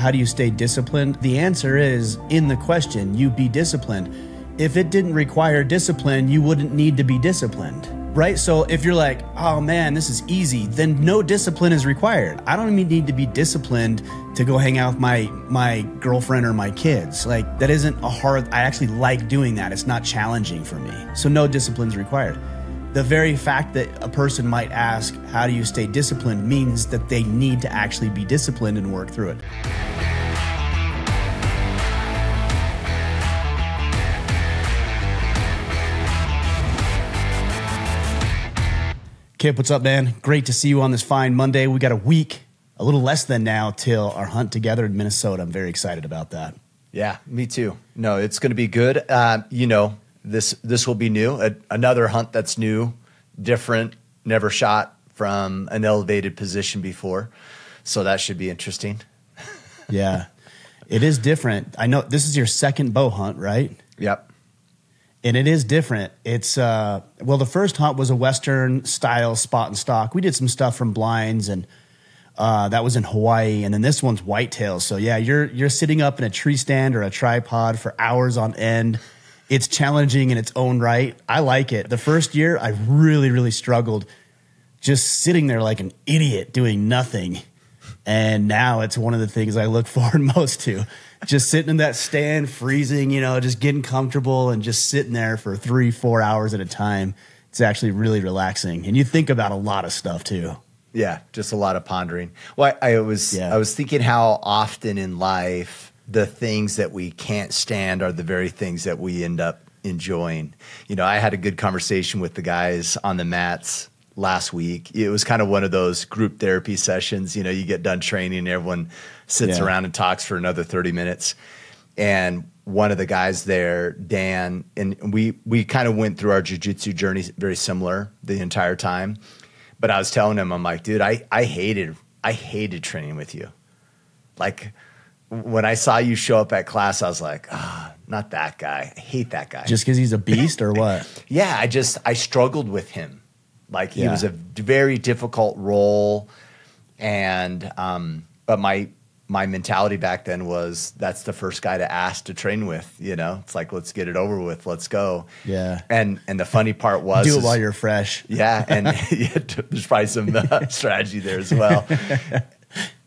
how do you stay disciplined? The answer is in the question, you be disciplined. If it didn't require discipline, you wouldn't need to be disciplined, right? So if you're like, oh man, this is easy, then no discipline is required. I don't even need to be disciplined to go hang out with my girlfriend or my kids. Like, that isn't a hard, I actually like doing that. It's not challenging for me. So no discipline is required. The very fact that a person might ask, how do you stay disciplined, means that they need to actually be disciplined and work through it. Kipp, what's up, man? Great to see you on this fine Monday. We got a week, a little less than now, till our hunt together in Minnesota. I'm very excited about that. Yeah, me too. No, it's going to be good. This will be new. Another hunt that's new, different, never shot from an elevated position before. So that should be interesting. Yeah, it is different. I know this is your second bow hunt, right? Yep. And it is different. It's, well, the first hunt was a Western style spot and stock. We did some stuff from blinds, and that was in Hawaii. And then this one's whitetails. So yeah, you're sitting up in a tree stand or a tripod for hours on end. It's challenging in its own right. I like it. The first year, I really, really struggled just sitting there like an idiot doing nothing. And now it's one of the things I look forward most to. Just sitting in that stand, freezing, just getting comfortable and just sitting there for 3-4 hours at a time. It's actually really relaxing. And you think about a lot of stuff too. Yeah, just a lot of pondering. Well, I was thinking how often in life the things that we can't stand are the very things that we end up enjoying. I had a good conversation with the guys on the mats last week. It was kind of one of those group therapy sessions. You get done training and everyone sits around and talks for another 30 minutes. And one of the guys there, Dan, and we kind of went through our jiu-jitsu journey very similar the entire time. But I was telling him, I'm like, dude, I hated training with you. Like, when I saw you show up at class, I was like, not that guy. I hate that guy. Just because he's a beast or what? Yeah, I struggled with him. Like, he was a very difficult role. And but my mentality back then was, that's the first guy to ask to train with. It's like, let's get it over with. Let's go. Yeah. And the funny part was, do it while you're fresh. Yeah, and there's probably some strategy there as well.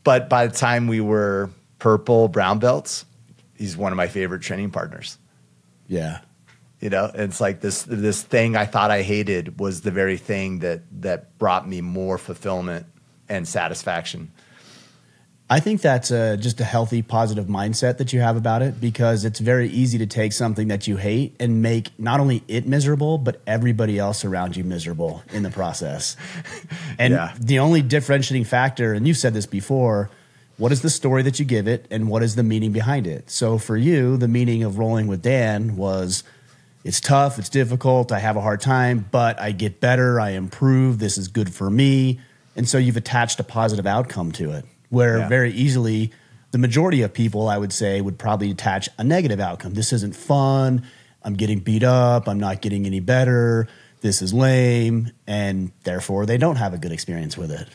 But by the time we were purple brown belts, he's one of my favorite training partners. Yeah. It's like this thing I thought I hated was the very thing that brought me more fulfillment and satisfaction. I think that's just a healthy, positive mindset that you have about it, because it's very easy to take something that you hate and make not only it miserable, but everybody else around you miserable in the process. And the only differentiating factor, and you've said this before, what is the story that you give it and what is the meaning behind it? So for you, the meaning of rolling with Dan was, it's tough, it's difficult, I have a hard time, but I get better, I improve, this is good for me. And so you've attached a positive outcome to it, where very easily the majority of people, I would say, would probably attach a negative outcome. This isn't fun, I'm getting beat up, I'm not getting any better, this is lame, and therefore they don't have a good experience with it.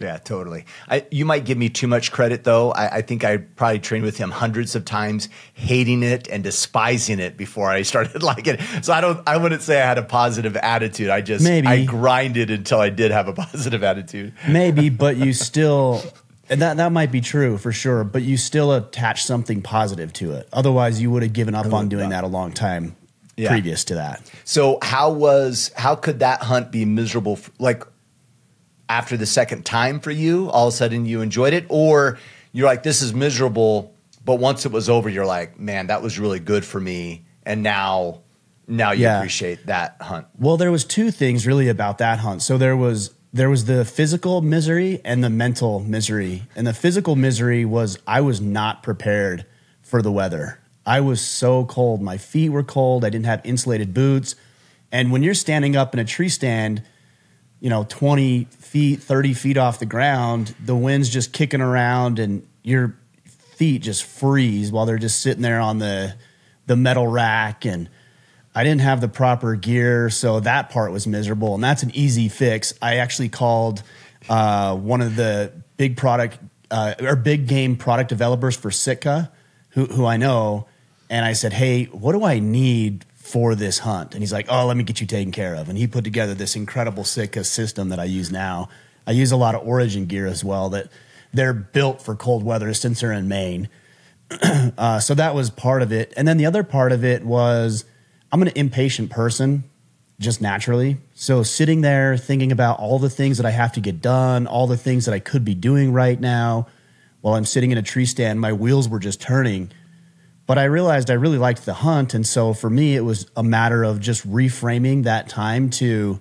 Yeah, totally. You might give me too much credit, though. I think I probably trained with him hundreds of times, hating it and despising it before I started liking it. So I wouldn't say I had a positive attitude. I grinded until I did have a positive attitude. Maybe, but you still, and that might be true for sure, but you still attach something positive to it. Otherwise, you would have given up on doing that a long time previous to that. So how could that hunt be miserable? After the second time for you, all of a sudden you enjoyed it? Or you're like, this is miserable, but once it was over, you're like, man, that was really good for me. And now you appreciate that hunt. Well, there was two things really about that hunt. So there was the physical misery and the mental misery. And the physical misery was I was not prepared for the weather. I was so cold. My feet were cold. I didn't have insulated boots. And when you're standing up in a tree stand, 20 feet, 30 feet off the ground, the wind's just kicking around and your feet just freeze while they're just sitting there on the metal rack. And I didn't have the proper gear, so that part was miserable. And that's an easy fix. I actually called one of the big product are big game product developers for Sitka, who I know. And I said, hey, what do I need for this hunt? And he's like, oh, let me get you taken care of. And he put together this incredible Sitka system that I use now. I use a lot of Origin gear as well that they're built for cold weather since they're in Maine. So that was part of it. And then the other part of it was I'm an impatient person just naturally. So sitting there thinking about all the things that I have to get done, all the things that I could be doing right now while I'm sitting in a tree stand, my wheels were just turning. But I realized I really liked the hunt. And so for me, it was a matter of just reframing that time to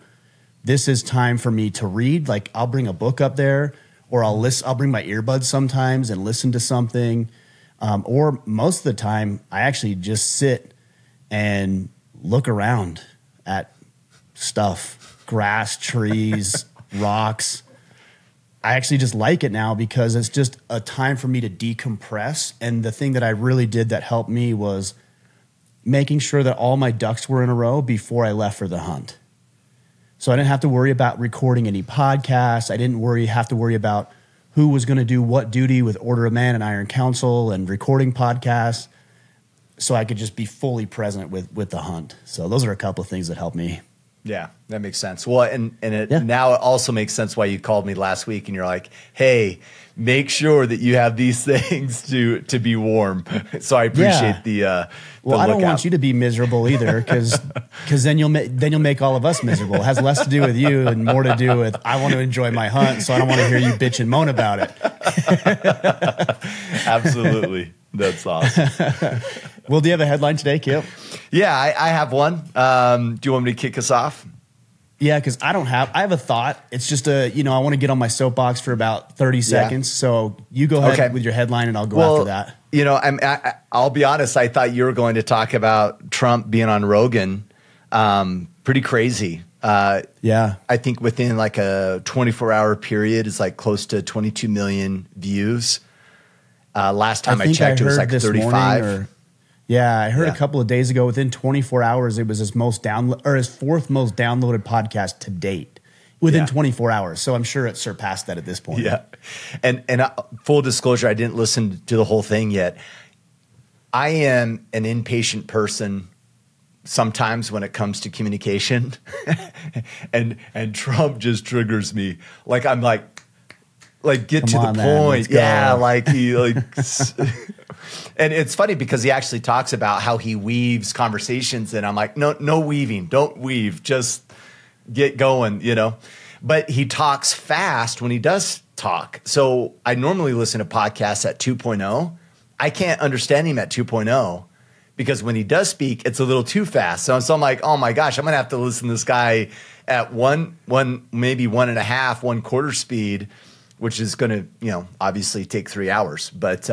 this is time for me to read. Like I'll bring a book up there or I'll bring my earbuds sometimes and listen to something. Or most of the time I actually just sit and look around at stuff, grass, trees, rocks. I actually just like it now because it's just a time for me to decompress. And the thing that I really did that helped me was making sure that all my ducks were in a row before I left for the hunt. So I didn't have to worry about recording any podcasts. I didn't have to worry about who was going to do what duty with Order of Man and Iron Council and recording podcasts. So I could just be fully present with the hunt. So those are a couple of things that helped me. Yeah, that makes sense. Well, and now it also makes sense why you called me last week and you're like, hey, make sure that you have these things to be warm. So I appreciate the well, I don't want you to be miserable either because then you'll make all of us miserable. It has less to do with you and more to do with I want to enjoy my hunt, so I don't want to hear you bitch and moan about it. Absolutely. That's awesome. Well, do you have a headline today, Kipp? Yeah, I have one. Do you want me to kick us off? Yeah, because I have a thought. It's just I want to get on my soapbox for about 30 seconds. So you go ahead with your headline and I'll go after that. I'll be honest. I thought you were going to talk about Trump being on Rogan. Pretty crazy. Yeah. I think within like a 24-hour period is like close to 22 million views. Last time I checked, it was like 35. I heard a couple of days ago, within 24 hours, it was his fourth most downloaded podcast to date within 24 hours. So I'm sure it surpassed that at this point. Yeah. And full disclosure, I didn't listen to the whole thing yet. I am an impatient person sometimes when it comes to communication and Trump just triggers me. Like, I'm like get to the point. Yeah. And it's funny because he actually talks about how he weaves conversations, and I'm like, no weaving, don't weave, just get going, But he talks fast when he does talk. So I normally listen to podcasts at 2.0. I can't understand him at 2.0 because when he does speak, it's a little too fast. So I'm like, oh my gosh, I'm gonna have to listen to this guy at maybe 1.5, 1/4 speed, which is going to, obviously take 3 hours. But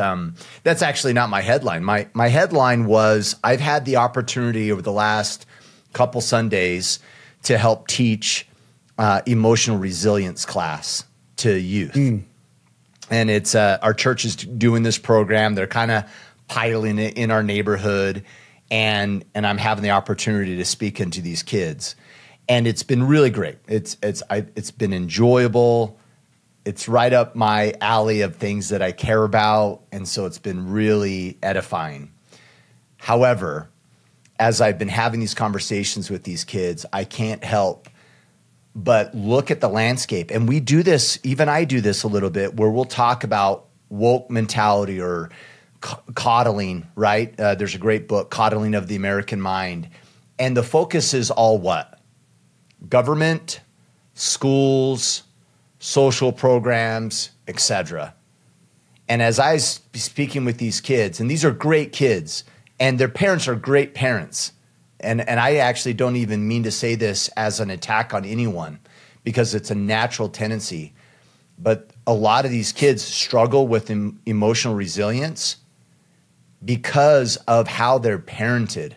that's actually not my headline. My headline was I've had the opportunity over the last couple Sundays to help teach emotional resilience class to youth. And it's our church is doing this program. They're kind of piloting it in our neighborhood. And I'm having the opportunity to speak into these kids. And it's been really great. It's been enjoyable. It's right up my alley of things that I care about, and so it's been really edifying. However, as I've been having these conversations with these kids, I can't help but look at the landscape. And we do this, even I do this a little bit, where we'll talk about woke mentality or coddling, right? There's a great book, Coddling of the American Mind. And the focus is all what? Government, schools, social programs, etc. And as I was speaking with these kids, and these are great kids, and their parents are great parents, and I actually don't even mean to say this as an attack on anyone because it's a natural tendency, but a lot of these kids struggle with emotional resilience because of how they're parented,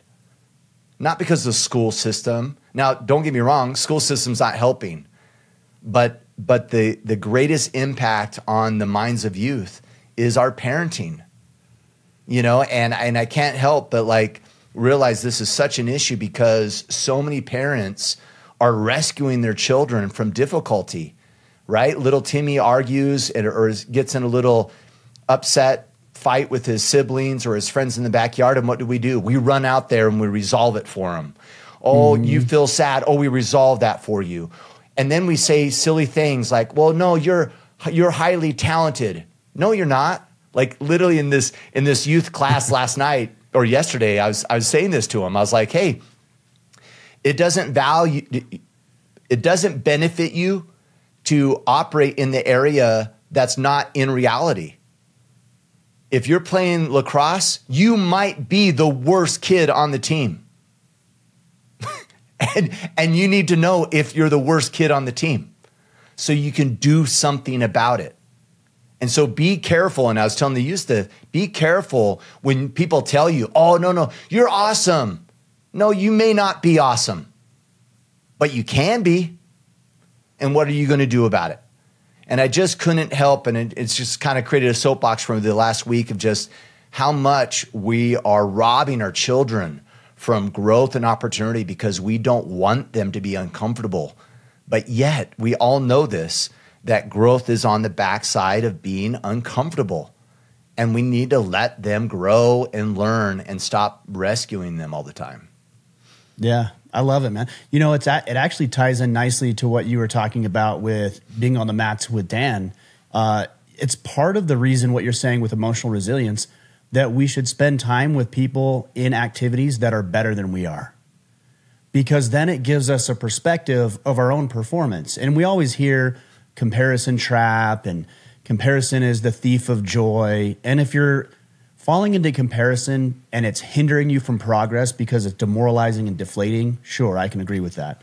not because of the school system. Now, don't get me wrong, school system's not helping, but the greatest impact on the minds of youth is our parenting, and I can't help but realize this is such an issue because so many parents are rescuing their children from difficulty, right? Little Timmy argues or gets in a little upset fight with his siblings or his friends in the backyard. And what do? We run out there and we resolve it for him. Oh, you feel sad. Oh, we resolve that for you. And then we say silly things like, well, no, you're highly talented. No, you're not. Like literally in this youth class last night or yesterday, I was saying this to him. I was like, hey, it doesn't benefit you to operate in the area that's not in reality. If you're playing lacrosse, you might be the worst kid on the team. and you need to know if you're the worst kid on the team so you can do something about it. And so be careful. And I was telling the youth to be careful when people tell you, oh, no, you're awesome. No, you may not be awesome, but you can be. And what are you going to do about it? And I just couldn't help, and it's just kind of created a soapbox for me the last week of just how much we are robbing our children from growth and opportunity because we don't want them to be uncomfortable. But yet, we all know this, that growth is on the backside of being uncomfortable. And we need to let them grow and learn and stop rescuing them all the time. Yeah. I love it, man. You know, it actually ties in nicely to what you were talking about with being on the mats with Dan. It's part of the reason what you're saying with emotional resilience, that we should spend time with people in activities that are better than we are. Because then it gives us a perspective of our own performance. And we always hear comparison trap and comparison is the thief of joy. And if you're falling into comparison and it's hindering you from progress because it's demoralizing and deflating, sure, I can agree with that.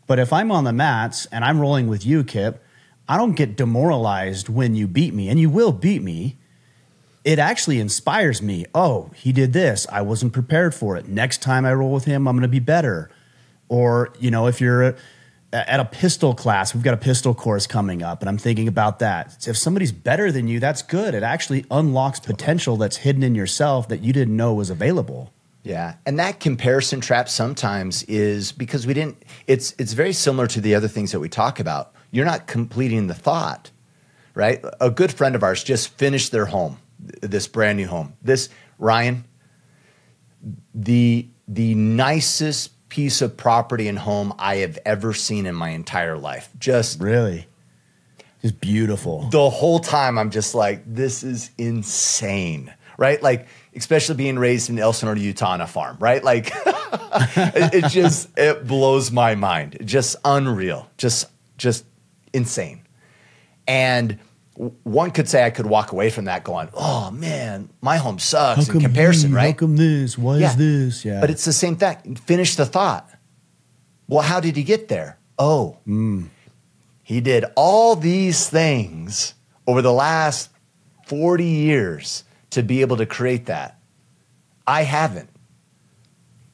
But if I'm on the mats and I'm rolling with you, Kipp, I don't get demoralized when you beat me, and you will beat me. It actually inspires me. Oh, he did this. I wasn't prepared for it. Next time I roll with him, I'm going to be better. Or, you know, if you're at a pistol class, we've got a pistol course coming up, and I'm thinking about that. If somebody's better than you, that's good. It actually unlocks potential that's hidden in yourself that you didn't know was available. Yeah, and that comparison trap sometimes is because we didn't. It's very similar to the other things that we talk about. You're not completing the thought, right? A good friend of ours just finished their home, this brand new home. This Ryan, the nicest piece of property and home I have ever seen in my entire life. Just really, just beautiful. The whole time I'm just like, this is insane, right? Like, especially being raised in Elsinore, Utah on a farm, right? Like, it blows my mind. Just unreal, just insane. And one could say I could walk away from that going, oh man, my home sucks in comparison, right? How come this? Why is this? Yeah. But it's the same thing. Finish the thought. Well, how did he get there? Oh, he did all these things over the last 40 years to be able to create that. I haven't.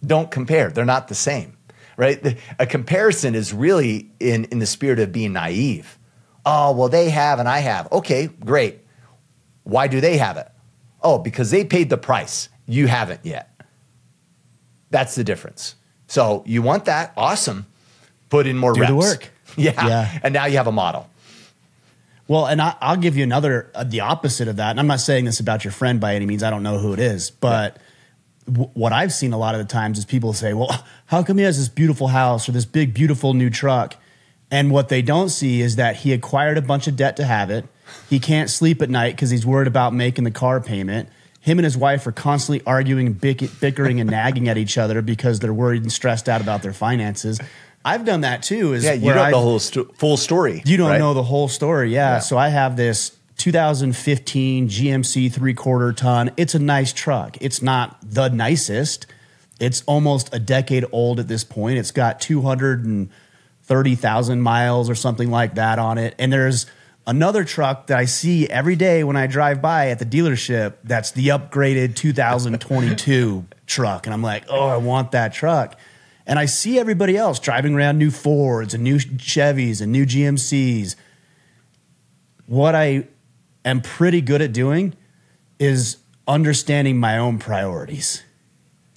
Don't compare. They're not the same, right? A comparison is really in the spirit of being naive. Oh, well, they have and I have. Okay, great. Why do they have it? Oh, because they paid the price. You haven't yet. That's the difference. So you want that? Awesome. Put in more reps. Do the work. Yeah. And now you have a model. Well, and I'll give you another, the opposite of that. And I'm not saying this about your friend by any means. I don't know who it is. But what I've seen a lot of the times is people say, well, how come he has this beautiful house or this big, beautiful new truck? And what they don't see is that he acquired a bunch of debt to have it. He can't sleep at night because he's worried about making the car payment. Him and his wife are constantly arguing and bickering and nagging at each other because they're worried and stressed out about their finances. I've done that too. Yeah, you don't know the whole full story. You don't know the whole story, yeah. So I have this 2015 GMC 3/4 ton. It's a nice truck. It's not the nicest. It's almost a decade old at this point. It's got 230,000 miles or something like that on it. And there's another truck that I see every day when I drive by at the dealership that's the upgraded 2022 truck. And I'm like, oh, I want that truck. And I see everybody else driving around new Fords and new Chevys and new GMCs. What I am pretty good at doing is understanding my own priorities.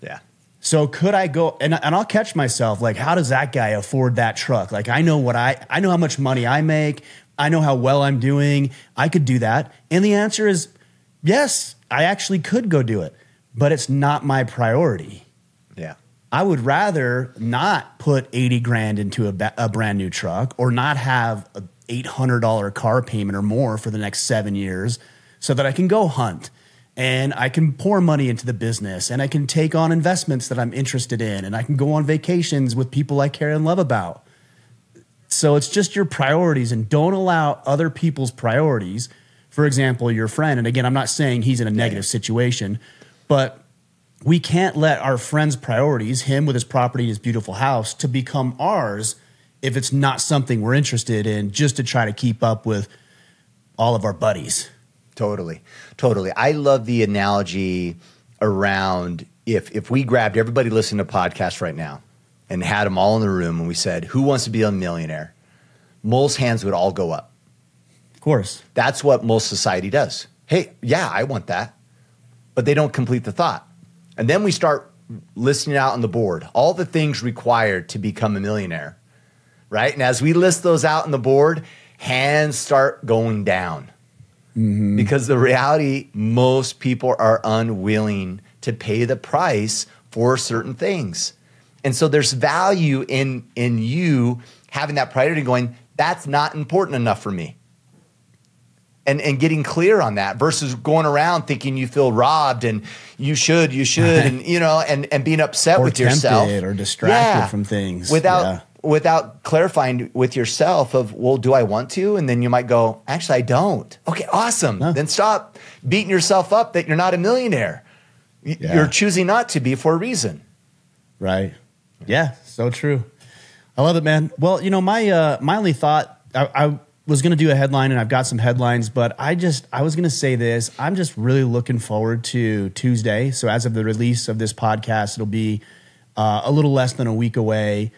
Yeah. So could I go, and I'll catch myself, like, how does that guy afford that truck? Like, I know how much money I make. I know how well I'm doing. I could do that. And the answer is yes, I actually could go do it, but it's not my priority. Yeah. I would rather not put 80 grand into a brand new truck or not have a $800 car payment or more for the next 7 years so that I can go hunt and I can pour money into the business and I can take on investments that I'm interested in and I can go on vacations with people I care and love about. So it's just your priorities, and don't allow other people's priorities. For example, your friend, and again, I'm not saying he's in a negative situation, but we can't let our friend's priorities, him with his property and his beautiful house, to become ours if it's not something we're interested in just to try to keep up with all of our buddies. Totally. I love the analogy around if we grabbed everybody listening to podcasts right now and had them all in the room and we said, who wants to be a millionaire? Most hands would all go up. Of course. That's what most society does. Hey, yeah, I want that. But they don't complete the thought. And then we start listing out on the board all the things required to become a millionaire, right? And as we list those out on the board, hands start going down. Mm-hmm. Because the reality, most people are unwilling to pay the price for certain things. And so there's value in you having that priority going, that's not important enough for me. And getting clear on that versus going around thinking you feel robbed and you should, and and being upset with yourself or distracted from things without clarifying with yourself of, well, do I want to? And then you might go, actually, I don't. Okay, awesome. Huh. Then stop beating yourself up that you're not a millionaire. You're choosing not to be for a reason. Right. Yeah, so true. I love it, man. Well, my only thought, I was going to do a headline, and I've got some headlines, but I was going to say this. I'm just really looking forward to Tuesday. So as of the release of this podcast, it'll be a little less than a week away,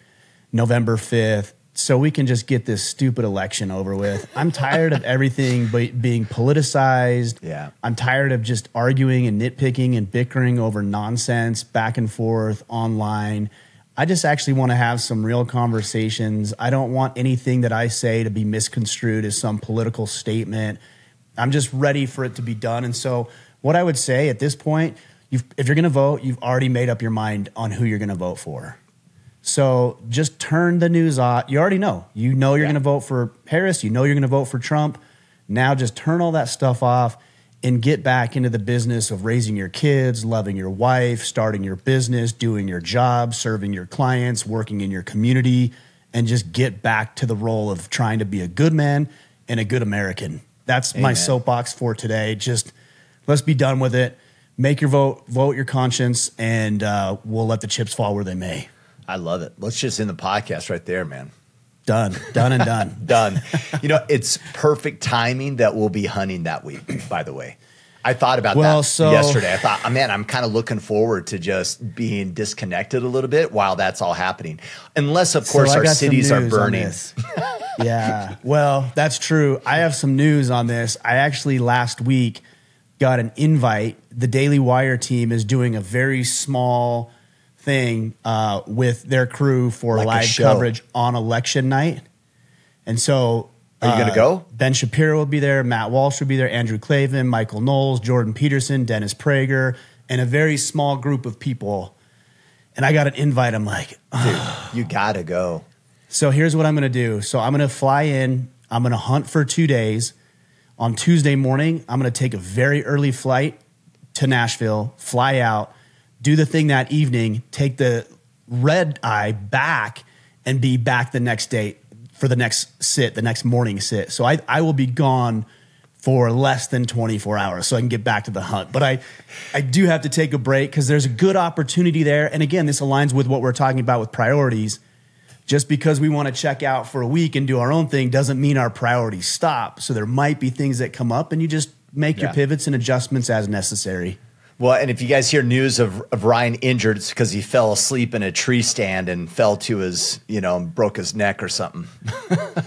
November 5th, so we can just get this stupid election over with. I'm tired of everything being politicized. Yeah. I'm tired of just arguing and nitpicking and bickering over nonsense back and forth online. I just actually want to have some real conversations. I don't want anything that I say to be misconstrued as some political statement. I'm just ready for it to be done. And so what I would say at this point, if you're going to vote, you've already made up your mind on who you're going to vote for. So just turn the news off. You already know. You know you're going to vote for Harris. You know you're going to vote for Trump. Now just turn all that stuff off and get back into the business of raising your kids, loving your wife, starting your business, doing your job, serving your clients, working in your community, and just get back to the role of trying to be a good man and a good American. That's my soapbox for today. Just let's be done with it. Make your vote your conscience, and we'll let the chips fall where they may. I love it. Let's just end the podcast right there, man. Done and done. Done. It's perfect timing that we'll be hunting that week, by the way. I thought about that yesterday. I thought, man, I'm kind of looking forward to just being disconnected a little bit while that's all happening. Unless, of course, our cities are burning. Yeah, well, that's true. I have some news on this. I actually last week got an invite. The Daily Wire team is doing a very small thing with their crew for live coverage on election night. And so are you going to go? Ben Shapiro will be there, Matt Walsh will be there, Andrew Clavin, Michael Knowles, Jordan Peterson, Dennis Prager, and a very small group of people. And I got an invite. I'm like, dude, you got to go. So here's what I'm going to do. So I'm going to fly in. I'm going to hunt for 2 days. On Tuesday morning, I'm going to take a very early flight to Nashville, fly out, do the thing that evening, take the red eye back, and be back the next day for the next morning sit. So I will be gone for less than 24 hours so I can get back to the hunt. But I do have to take a break because there's a good opportunity there. And again, this aligns with what we're talking about with priorities. Just because we want to check out for a week and do our own thing doesn't mean our priorities stop. So there might be things that come up and you just make your pivots and adjustments as necessary. Well, and if you guys hear news of Ryan injured, it's because he fell asleep in a tree stand and fell to his, broke his neck or something.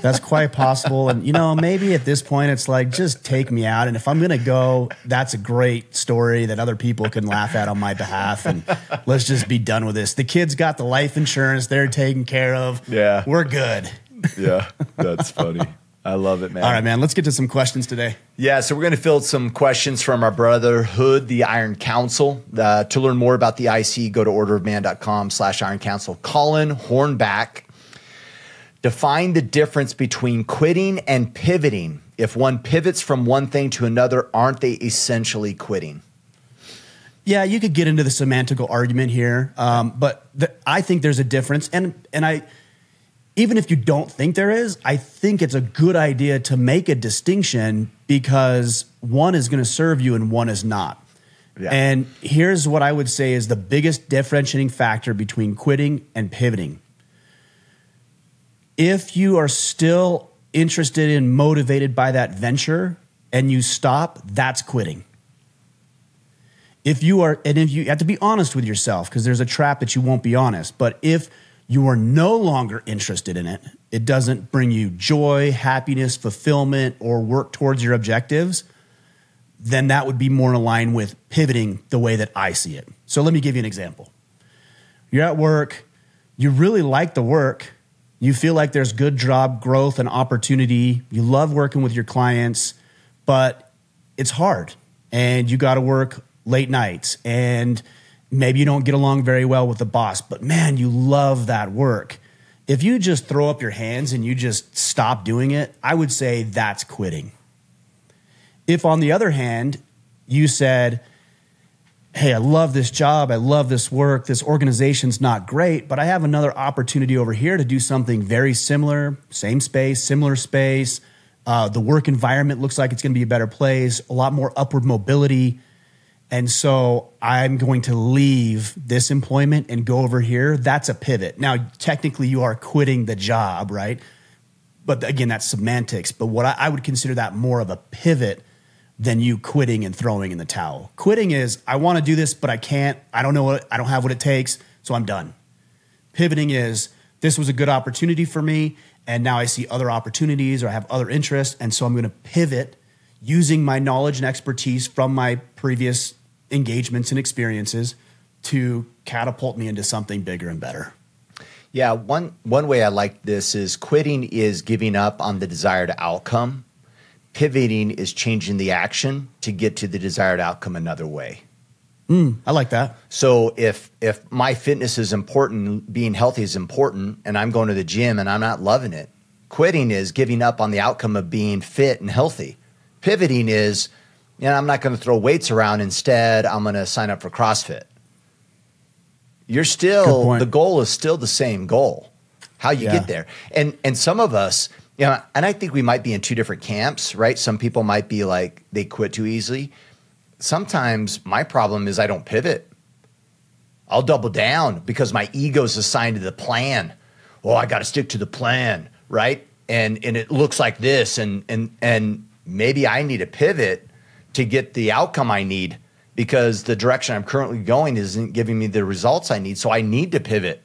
That's quite possible. And, maybe at this point it's like, just take me out. And if I'm going to go, that's a great story that other people can laugh at on my behalf. And let's just be done with this. The kids got the life insurance. They're taken care of. Yeah. We're good. Yeah, that's funny. I love it, man. All right, man. Let's get to some questions today. Yeah, so we're going to field some questions from our brotherhood, the Iron Council. To learn more about the IC, go to orderofman.com/Iron Council. Colin Hornback. Define the difference between quitting and pivoting. If one pivots from one thing to another, aren't they essentially quitting? Yeah, you could get into the semantical argument here, but I think there's a difference. And I, even if you don't think there is, I think it's a good idea to make a distinction because one is going to serve you and one is not. Yeah. And here's what I would say is the biggest differentiating factor between quitting and pivoting. If you are still interested and motivated by that venture and you stop, that's quitting. If you have to be honest with yourself because there's a trap that you won't be honest. But if you are no longer interested in it, it doesn't bring you joy, happiness, fulfillment, or work towards your objectives, then that would be more in line with pivoting the way that I see it. So let me give you an example. You're at work, you really like the work, you feel like there's good job growth and opportunity, you love working with your clients, but it's hard and you got to work late nights and maybe you don't get along very well with the boss, but man, you love that work. If you just throw up your hands and you just stop doing it, I would say that's quitting. If on the other hand, you said, hey, I love this job, I love this work, this organization's not great, but I have another opportunity over here to do something very similar, same space, similar space. The work environment looks like it's going to be a better place, a lot more upward mobility. And so I'm going to leave this employment and go over here. That's a pivot. Now, technically you are quitting the job, right? But again, that's semantics. But what I would consider that more of a pivot than you quitting and throwing in the towel. Quitting is, I want to do this, but I can't. I don't have what it takes, so I'm done. Pivoting is, this was a good opportunity for me, and now I see other opportunities or I have other interests, and so I'm going to pivot using my knowledge and expertise from my previous engagements and experiences to catapult me into something bigger and better. Yeah, one way I like this is quitting is giving up on the desired outcome. Pivoting is changing the action to get to the desired outcome another way. I like that. So if my fitness is important, being healthy is important, and I'm going to the gym and I'm not loving it, quitting is giving up on the outcome of being fit and healthy. Pivoting is, I'm not going to throw weights around. Instead, I'm going to sign up for CrossFit. The goal is still the same goal, how you get there. And some of us, and I think we might be in two different camps, right? Some people might be like, they quit too easily. Sometimes my problem is I don't pivot. I'll double down because my ego's assigned to the plan. Oh, I got to stick to the plan, right? And it looks like this, and maybe I need a pivot to get the outcome I need because the direction I'm currently going isn't giving me the results I need. So I need to pivot.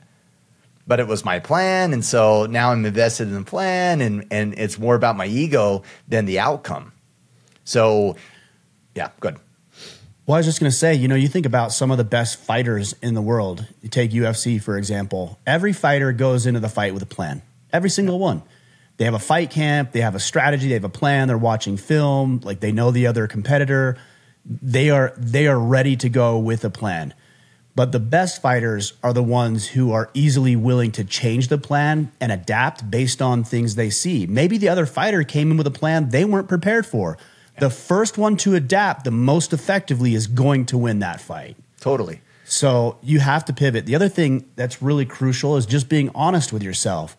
But it was my plan, and so now I'm invested in the plan, and it's more about my ego than the outcome. So, yeah, good. Well, I was just going to say, you think about some of the best fighters in the world. You take UFC, for example. Every fighter goes into the fight with a plan. Every single one. They have a fight camp. They have a strategy. They have a plan. They're watching film. Like, they know the other competitor. They are ready to go with a plan. But the best fighters are the ones who are easily willing to change the plan and adapt based on things they see. Maybe the other fighter came in with a plan they weren't prepared for. The first one to adapt the most effectively is going to win that fight. Totally. So you have to pivot. The other thing that's really crucial is just being honest with yourself.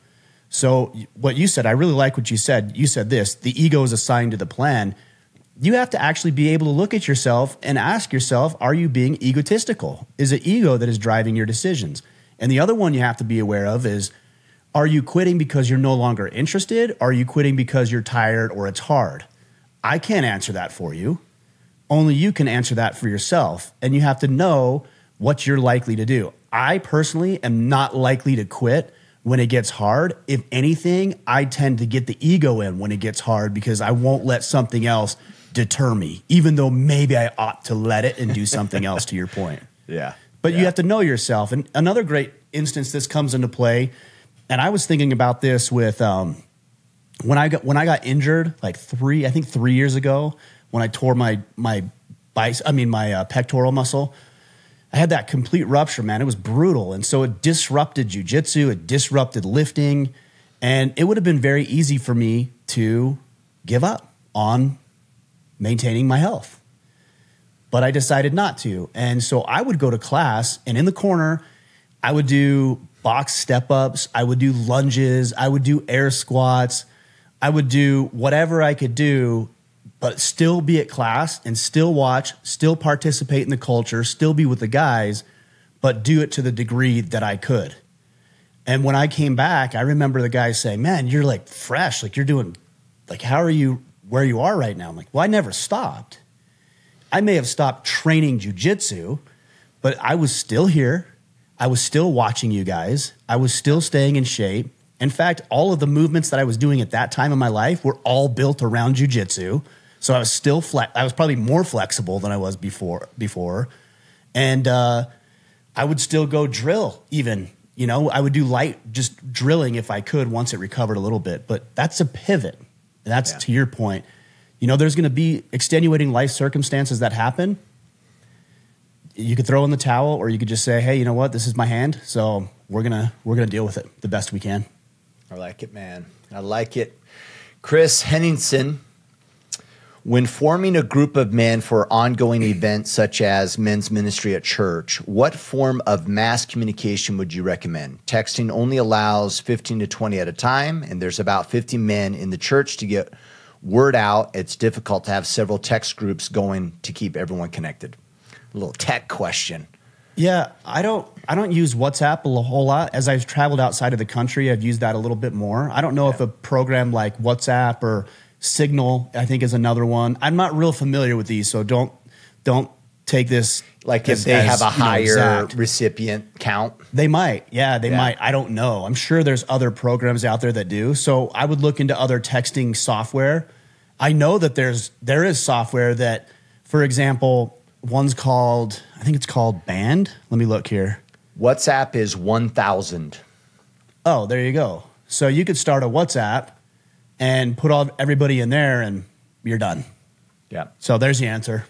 So what you said, I really like what you said. You said this, the ego is assigned to the plan. You have to actually be able to look at yourself and ask yourself, are you being egotistical? Is it ego that is driving your decisions? And the other one you have to be aware of is, are you quitting because you're no longer interested? Are you quitting because you're tired or it's hard? I can't answer that for you. Only you can answer that for yourself. And you have to know what you're likely to do. I personally am not likely to quit when it gets hard. If anything, I tend to get the ego in when it gets hard because I won't let something else deter me, even though maybe I ought to let it and do something else, to your point. Yeah. But you have to know yourself. And another great instance this comes into play, and I was thinking about this with when I got injured, like 3 years ago, when I tore my pectoral muscle, I had that complete rupture, man. It was brutal. And so it disrupted jujitsu, it disrupted lifting, and it would have been very easy for me to give up on maintaining my health. But I decided not to. And so I would go to class, and in the corner, I would do box step-ups, I would do lunges, I would do air squats, I would do whatever I could do, but still be at class and still watch, still participate in the culture, still be with the guys, but do it to the degree that I could. And when I came back, I remember the guys saying, man, you're like fresh, like you're doing, like how are you where you are right now? I'm like, well, I never stopped. I may have stopped training jujitsu, but I was still here. I was still watching you guys. I was still staying in shape. In fact, all of the movements that I was doing at that time in my life were all built around jujitsu. So I was still I was probably more flexible than I was before. And I would still go drill even. You know, I would do light just drilling if I could once it recovered a little bit. But that's a pivot. And that's to your point. You know, there's going to be extenuating life circumstances that happen. You could throw in the towel, or you could just say, hey, you know what? This is my hand. So we're gonna deal with it the best we can. I like it, man. I like it. Chris Henningsen, when forming a group of men for ongoing events such as men's ministry at church, what form of mass communication would you recommend? Texting only allows 15 to 20 at a time, and there's about 50 men in the church to get word out. It's difficult to have several text groups going to keep everyone connected. A little tech question. Yeah, I don't use WhatsApp a whole lot. As I've traveled outside of the country, I've used that a little bit more. I don't know if a program like WhatsApp or Signal, I think, is another one. I'm not real familiar with these, so don't take this like if they have a higher recipient count. They might. Yeah, they might. I don't know. I'm sure there's other programs out there that do. So I would look into other texting software. I know that there is software that, for example, one's called, I think it's called Band. Let me look here. WhatsApp is 1,000. Oh, there you go. So you could start a WhatsApp and put everybody in there and you're done. Yeah. So there's the answer.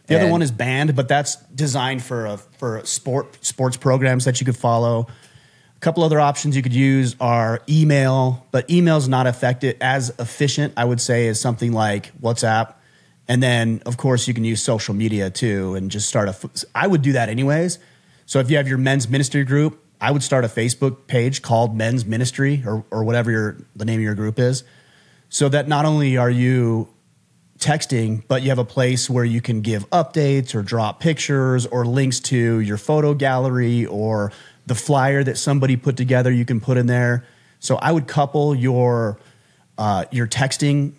The other one is Band, but that's designed for sports programs that you could follow. A couple other options you could use are email, but email's not as efficient, I would say, as something like WhatsApp. And then, of course, you can use social media too and just I would do that anyways. So if you have your men's ministry group, I would start a Facebook page called Men's Ministry or whatever the name of your group is, so that not only are you texting, but you have a place where you can give updates or drop pictures or links to your photo gallery or the flyer that somebody put together you can put in there. So I would couple your texting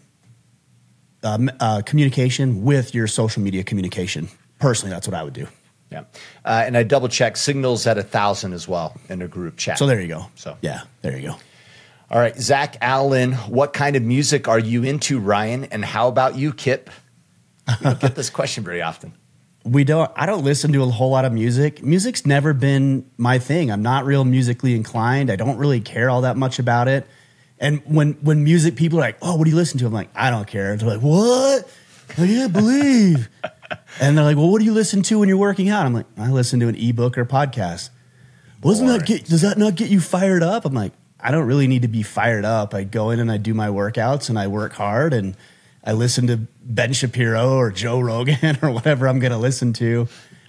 communication with your social media communication. Personally, that's what I would do. Yeah. And I double checked. Signal's at 1,000 as well in a group chat. So there you go. So yeah, there you go. All right. Zach Allen, what kind of music are you into, Ryan? And how about you, Kipp? We don't get this question very often. I don't listen to a whole lot of music. Music's never been my thing. I'm not real musically inclined. I don't really care all that much about it. And when music people are like, oh, what do you listen to? I'm like, I don't care. They're like, what? I can't believe. And they're like, well, what do you listen to when you're working out? I'm like, I listen to an ebook or podcast. Does that not get you fired up? I'm like, I don't really need to be fired up. I go in and I do my workouts and I work hard and I listen to Ben Shapiro or Joe Rogan or whatever I'm going to listen to.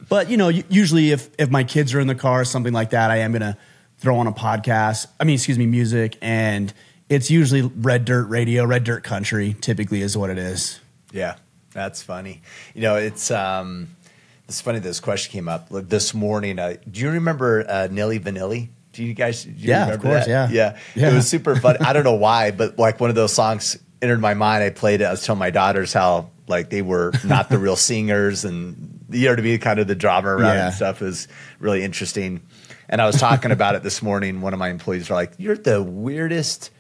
But, usually if my kids are in the car or something like that, I am going to throw on a podcast. Music. And it's usually Red Dirt Radio, Red Dirt Country typically is what it is. Yeah, that's funny. It's funny this question came up this morning. Do you remember Nelly Vanilli? Do you remember of course, that? Yeah. It was super fun. I don't know why, but like one of those songs entered my mind. I played it. I was telling my daughters how like they were not the real singers and to be kind of the drama around it and stuff is really interesting. And I was talking about it this morning. One of my employees were like, you're the weirdest.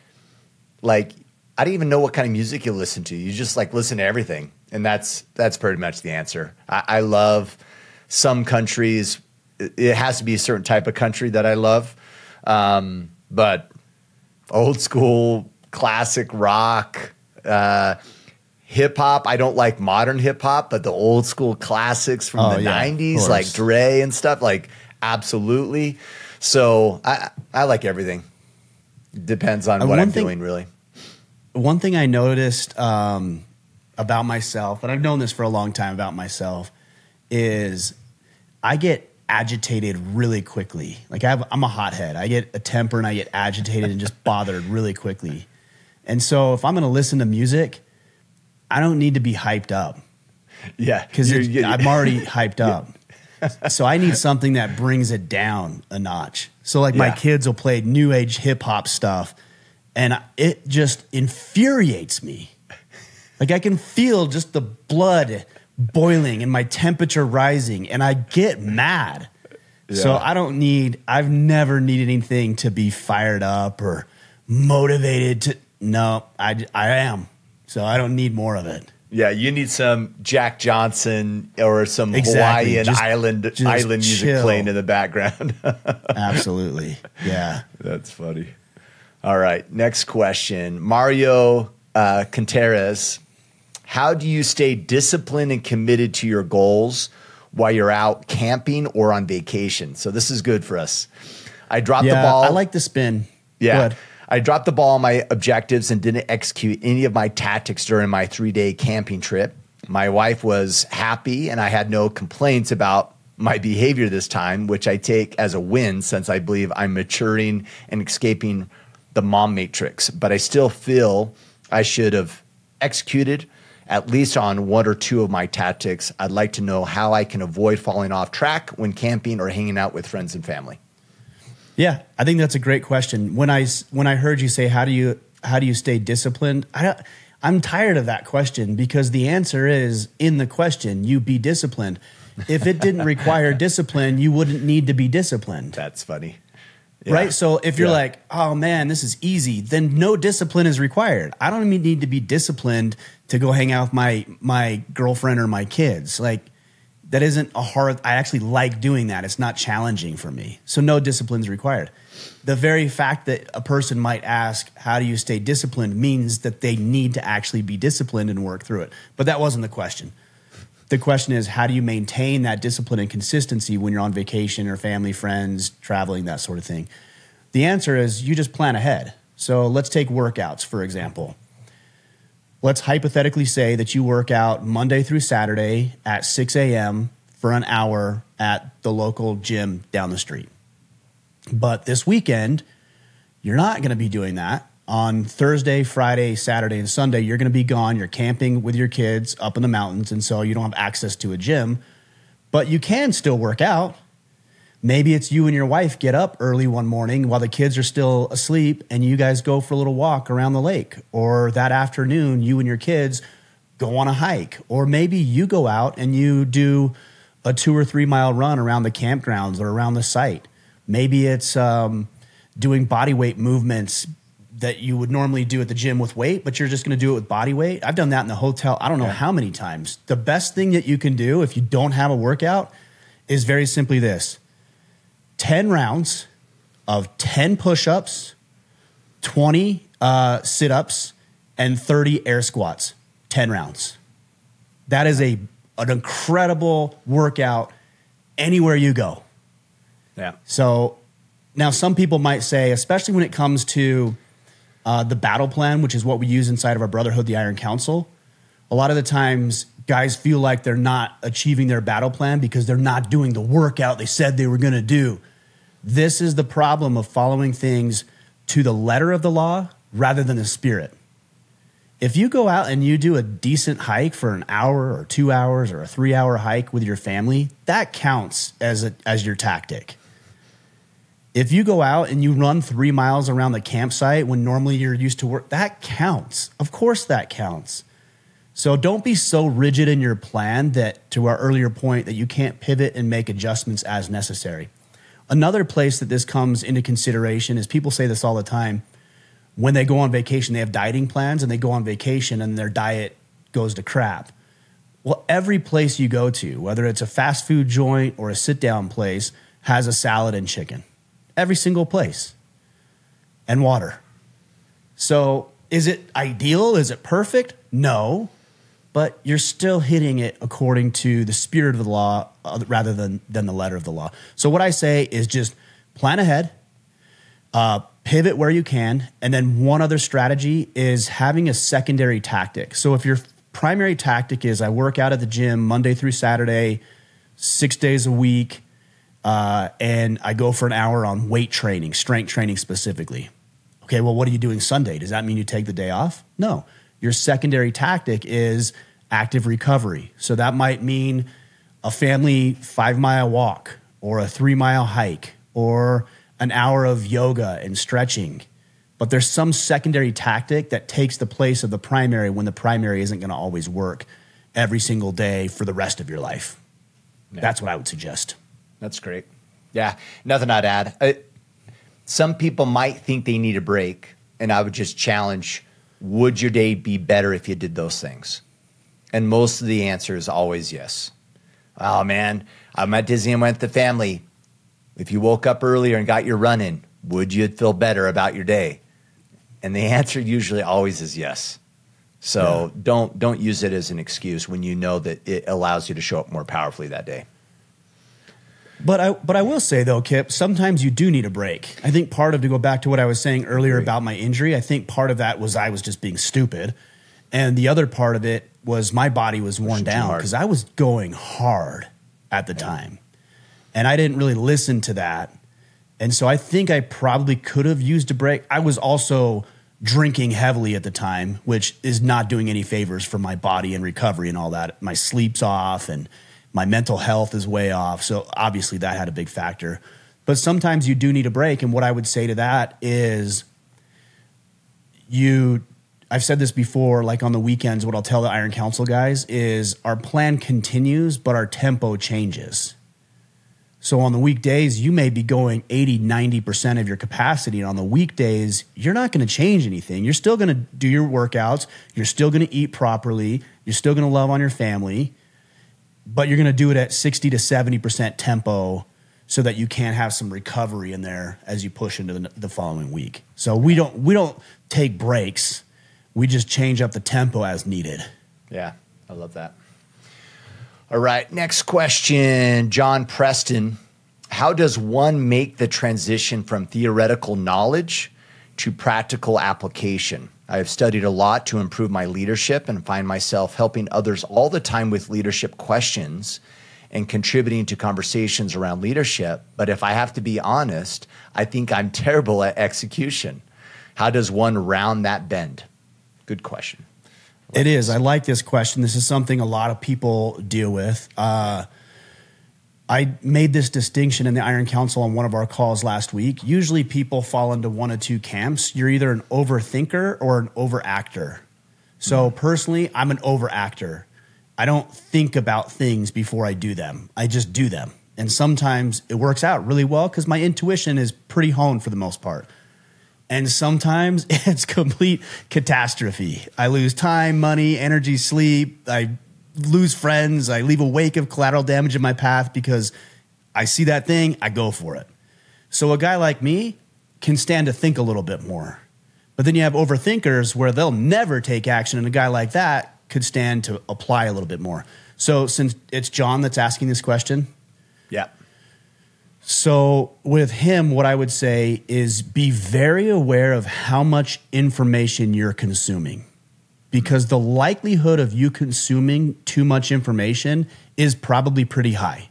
Like, I don't even know what kind of music you listen to. You just like listen to everything. And that's pretty much the answer. I love some countries. It has to be a certain type of country that I love. But old school classic rock, hip hop. I don't like modern hip hop, but the old school classics from the 90s, like Dre and stuff, like absolutely. So I like everything. Depends on what I'm doing, really. One thing I noticed about myself, and I've known this for a long time about myself, is I get agitated really quickly. Like I'm a hothead. I get a temper and I get agitated and just bothered really quickly. And so if I'm going to listen to music, I don't need to be hyped up. Yeah. Because I'm already hyped up. So I need something that brings it down a notch. So like my kids will play new age hip hop stuff and it just infuriates me. Like I can feel just the blood boiling and my temperature rising and I get mad. Yeah. So I've never needed anything to be fired up or motivated to, no, I am. So I don't need more of it. Yeah, you need some Jack Johnson or some Hawaiian island music playing in the background. Absolutely. Yeah. That's funny. All right, next question. Mario Contreras, how do you stay disciplined and committed to your goals while you're out camping or on vacation? So this is good for us. I dropped the ball. I like the spin. Yeah. I dropped the ball on my objectives and didn't execute any of my tactics during my 3-day camping trip. My wife was happy and I had no complaints about my behavior this time, which I take as a win since I believe I'm maturing and escaping the mom matrix. But I still feel I should have executed at least on 1 or 2 of my tactics. I'd like to know how I can avoid falling off track when camping or hanging out with friends and family. Yeah, I think that's a great question. When I heard you say how do you stay disciplined, I'm tired of that question because the answer is in the question. You be disciplined. If it didn't require discipline, you wouldn't need to be disciplined. That's funny, right? So if you're like, oh man, this is easy, then no discipline is required. I don't even need to be disciplined to go hang out with my girlfriend or my kids. Like. That isn't a hard, I actually like doing that. It's not challenging for me. So no discipline is required. The very fact that a person might ask, how do you stay disciplined, means that they need to actually be disciplined and work through it. But that wasn't the question. The question is, how do you maintain that discipline and consistency when you're on vacation or family, friends, traveling, that sort of thing? The answer is you just plan ahead. So let's take workouts, for example. Let's hypothetically say that you work out Monday through Saturday at 6 a.m. for an hour at the local gym down the street. But this weekend, you're not going to be doing that. On Thursday, Friday, Saturday, and Sunday, you're going to be gone. You're camping with your kids up in the mountains, and so you don't have access to a gym. But you can still work out. Maybe it's you and your wife get up early one morning while the kids are still asleep and you guys go for a little walk around the lake. Or that afternoon, you and your kids go on a hike. Or maybe you go out and you do a 2 or 3 mile run around the campgrounds or around the site. Maybe it's doing body weight movements that you would normally do at the gym with weight, but you're just going to do it with body weight. I've done that in the hotel. I don't know how many times. The best thing that you can do if you don't have a workout is very simply this. 10 rounds of 10 push-ups, 20 sit-ups, and 30 air squats. 10 rounds. That is an incredible workout anywhere you go. Yeah. So now some people might say, especially when it comes to the battle plan, which is what we use inside of our Brotherhood, the Iron Council, a lot of the times guys feel like they're not achieving their battle plan because they're not doing the workout they said they were going to do. This is the problem of following things to the letter of the law rather than the spirit. If you go out and you do a decent hike for an hour or 2 hours or a 3-hour hike with your family, that counts as your tactic. If you go out and you run 3 miles around the campsite when normally you're used to work, that counts. Of course that counts. So don't be so rigid in your plan that, to our earlier point, that you can't pivot and make adjustments as necessary. Another place that this comes into consideration is people say this all the time. When they go on vacation, they have dieting plans and they go on vacation and their diet goes to crap. Well, every place you go to, whether it's a fast food joint or a sit-down place, has a salad and chicken. Every single place. And water. So Is it ideal? Is it perfect? No. But you're still hitting it according to the spirit of the law rather than the letter of the law. So what I say is just plan ahead, pivot where you can, and then one other strategy is having a secondary tactic. So if your primary tactic is I work out at the gym Monday through Saturday, 6 days a week, and I go for an hour on weight training, strength training specifically. Okay, well, what are you doing Sunday? Does that mean you take the day off? No. Your secondary tactic is active recovery. So that might mean a family 5-mile walk or a 3-mile hike or an hour of yoga and stretching. But there's some secondary tactic that takes the place of the primary when the primary isn't going to always work every single day for the rest of your life. Yeah. That's what I would suggest. That's great. Yeah, nothing I'd add. Some people might think they need a break, and I would just challenge, would your day be better if you did those things? And most of the answer is always yes. Oh, man, I'm at Disney and went with the family. If you woke up earlier and got your run in, would you feel better about your day? And the answer usually always is yes. So don't use it as an excuse when you know that it allows you to show up more powerfully that day. But I will say, though, Kipp, sometimes you do need a break. I think part of, to go back to what I was saying earlier about my injury, I think part of that was I was just being stupid. And the other part of it was my body was worn down because I was going hard at the time. And I didn't really listen to that. And so I think I probably could have used a break. I was also drinking heavily at the time, which is not doing any favors for my body and recovery and all that. My sleep's off and my mental health is way off. So obviously that had a big factor. But sometimes you do need a break. And what I would say to that is I've said this before, like on the weekends, what I'll tell the Iron Council guys is our plan continues, but our tempo changes. So on the weekdays, you may be going 80, 90% of your capacity. And on the weekdays, you're not going to change anything. You're still going to do your workouts. You're still going to eat properly. You're still going to love on your family. But you're going to do it at 60 to 70% tempo so that you can have some recovery in there as you push into the following week. So we don't take breaks. We just change up the tempo as needed. Yeah, I love that. All right, next question, John Preston. How does one make the transition from theoretical knowledge to practical application? I have studied a lot to improve my leadership and find myself helping others all the time with leadership questions and contributing to conversations around leadership. But if I have to be honest, I think I'm terrible at execution. How does one round that bend? Good question. It is. I like this question. This is something a lot of people deal with. I made this distinction in the Iron Council on one of our calls last week. Usually people fall into one of two camps. You're either an overthinker or an overactor. So personally, I'm an overactor. I don't think about things before I do them. I just do them. And sometimes it works out really well because my intuition is pretty honed for the most part. And sometimes it's complete catastrophe. I lose time, money, energy, sleep. I lose friends. I leave a wake of collateral damage in my path because I see that thing, I go for it. So a guy like me can stand to think a little bit more. But then you have overthinkers where they'll never take action, and a guy like that could stand to apply a little bit more. So since it's John that's asking this question. Yeah. So with him, what I would say is be very aware of how much information you're consuming, because the likelihood of you consuming too much information is probably pretty high.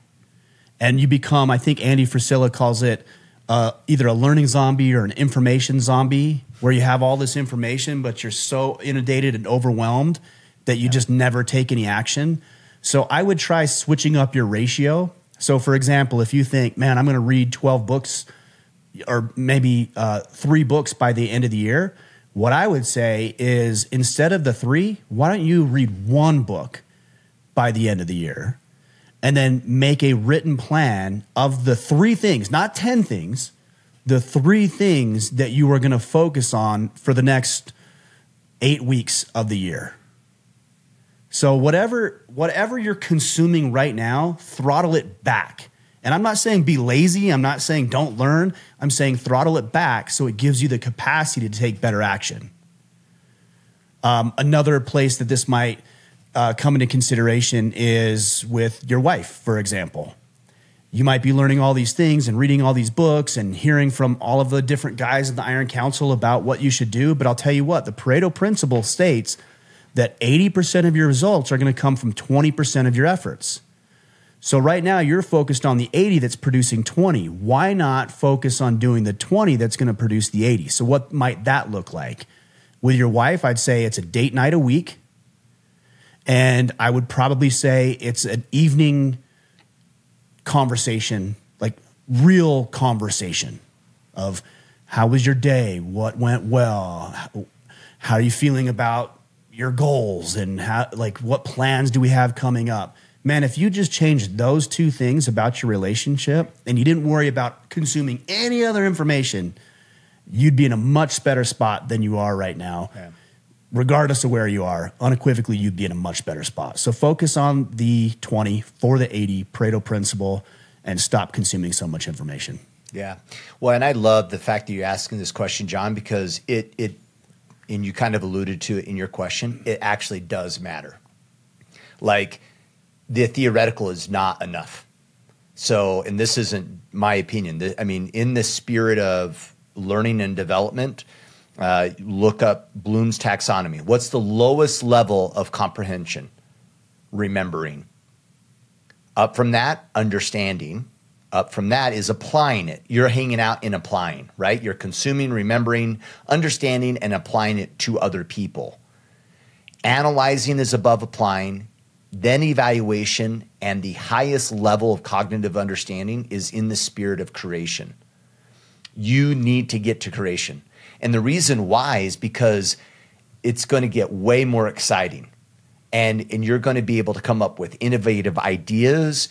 And you become, I think Andy Frisella calls it either a learning zombie or an information zombie, where you have all this information, but you're so inundated and overwhelmed that you just never take any action. So I would try switching up your ratio. So, for example, if you think, man, I'm going to read 12 books or maybe 3 books by the end of the year, what I would say is instead of the 3, why don't you read 1 book by the end of the year and then make a written plan of the 3 things, not 10 things, the 3 things that you are going to focus on for the next 8 weeks of the year. So whatever you're consuming right now, throttle it back. And I'm not saying be lazy. I'm not saying don't learn. I'm saying throttle it back so it gives you the capacity to take better action. Another place that this might come into consideration is with your wife, for example. You might be learning all these things and reading all these books and hearing from all of the different guys in the Iron Council about what you should do. But I'll tell you what, the Pareto principle states that 80% of your results are going to come from 20% of your efforts. So right now you're focused on the 80 that's producing 20. Why not focus on doing the 20 that's going to produce the 80? So what might that look like? With your wife, I'd say it's a date night a week. And I would probably say it's an evening conversation, like real conversation of how was your day? What went well? How are you feeling about your goals? And how, like, what plans do we have coming up? Man, if you just changed those two things about your relationship and you didn't worry about consuming any other information, you'd be in a much better spot than you are right now. Yeah. Regardless of where you are, unequivocally, you'd be in a much better spot. So focus on the 20 for the 80 Pareto principle and stop consuming so much information. Yeah. Well, and I love the fact that you're asking this question, John, because it and you kind of alluded to it in your question, it actually does matter. Like, the theoretical is not enough. So, and this isn't my opinion. I mean, in the spirit of learning and development, look up Bloom's taxonomy. What's the lowest level of comprehension? Remembering. Up from that, understanding. Up from that is applying it. You're hanging out in applying, right? You're consuming, remembering, understanding, and applying it to other people. Analyzing is above applying. Then evaluation, and the highest level of cognitive understanding is in the spirit of creation. You need to get to creation. And the reason why is because it's going to get way more exciting. And you're going to be able to come up with innovative ideas,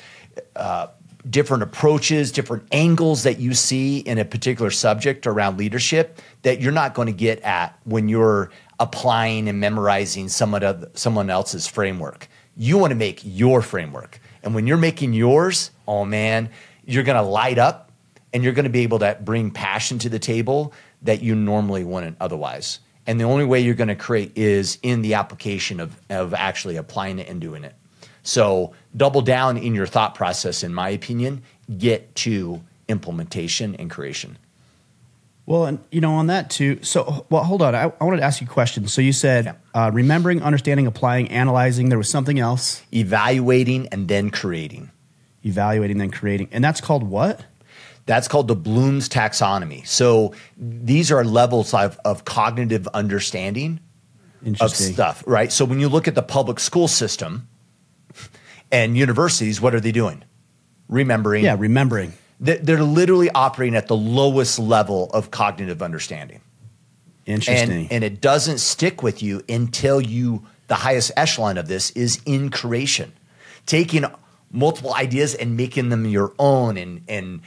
different approaches, different angles that you see in a particular subject around leadership that you're not going to get at when you're applying and memorizing someone else's framework. You want to make your framework. And when you're making yours, oh man, you're going to light up and you're going to be able to bring passion to the table that you normally wouldn't otherwise. And the only way you're going to create is in the application of actually applying it and doing it. So double down in your thought process, in my opinion, get to implementation and creation. Well, and on that too. So, well, hold on. I wanted to ask you a question. So you said remembering, understanding, applying, analyzing. There was something else. Evaluating and then creating. Evaluating, then creating. And that's called what? That's called the Bloom's taxonomy. So these are levels of cognitive understanding of stuff, right? So when you look at the public school system and universities, what are they doing? Remembering. Yeah, remembering. They're literally operating at the lowest level of cognitive understanding. Interesting. And it doesn't stick with you until the highest echelon of this is in creation. Taking multiple ideas and making them your own and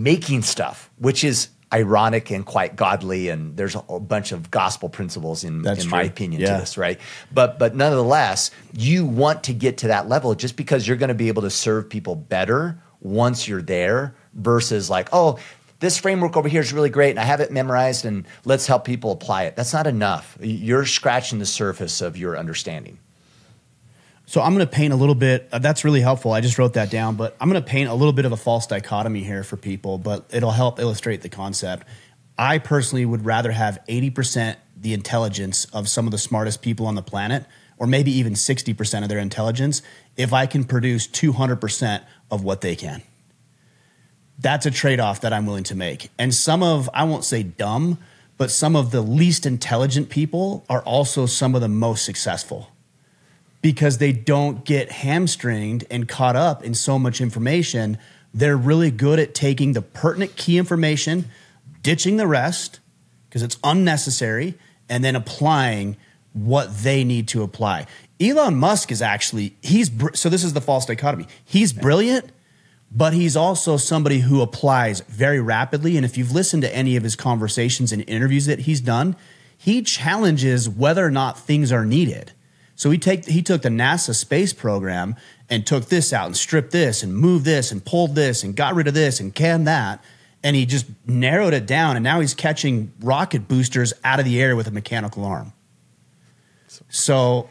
making stuff, which is ironic and quite godly. And there's a bunch of gospel principles in my opinion to this, right? But nonetheless, you want to get to that level just because you're going to be able to serve people better once you're there versus like, oh, this framework over here is really great and I have it memorized and let's help people apply it. That's not enough. You're scratching the surface of your understanding. So I'm going to paint a little bit, that's really helpful. I just wrote that down, but I'm going to paint a little bit of a false dichotomy here for people, but it'll help illustrate the concept. I personally would rather have 80% the intelligence of some of the smartest people on the planet, or maybe even 60% of their intelligence, if I can produce 200% of what they can. That's a trade-off that I'm willing to make. And some of, I won't say dumb, but some of the least intelligent people are also some of the most successful, because they don't get hamstringed and caught up in so much information. They're really good at taking the pertinent key information, ditching the rest because it's unnecessary, and then applying what they need to apply. Elon Musk is actually, so this is the false dichotomy. He's brilliant, but he's also somebody who applies very rapidly. And if you've listened to any of his conversations and interviews that he's done, he challenges whether or not things are needed. So he took the NASA space program and took this out and stripped this and moved this and pulled this and got rid of this and canned that. And he just narrowed it down. And now he's catching rocket boosters out of the air with a mechanical arm. So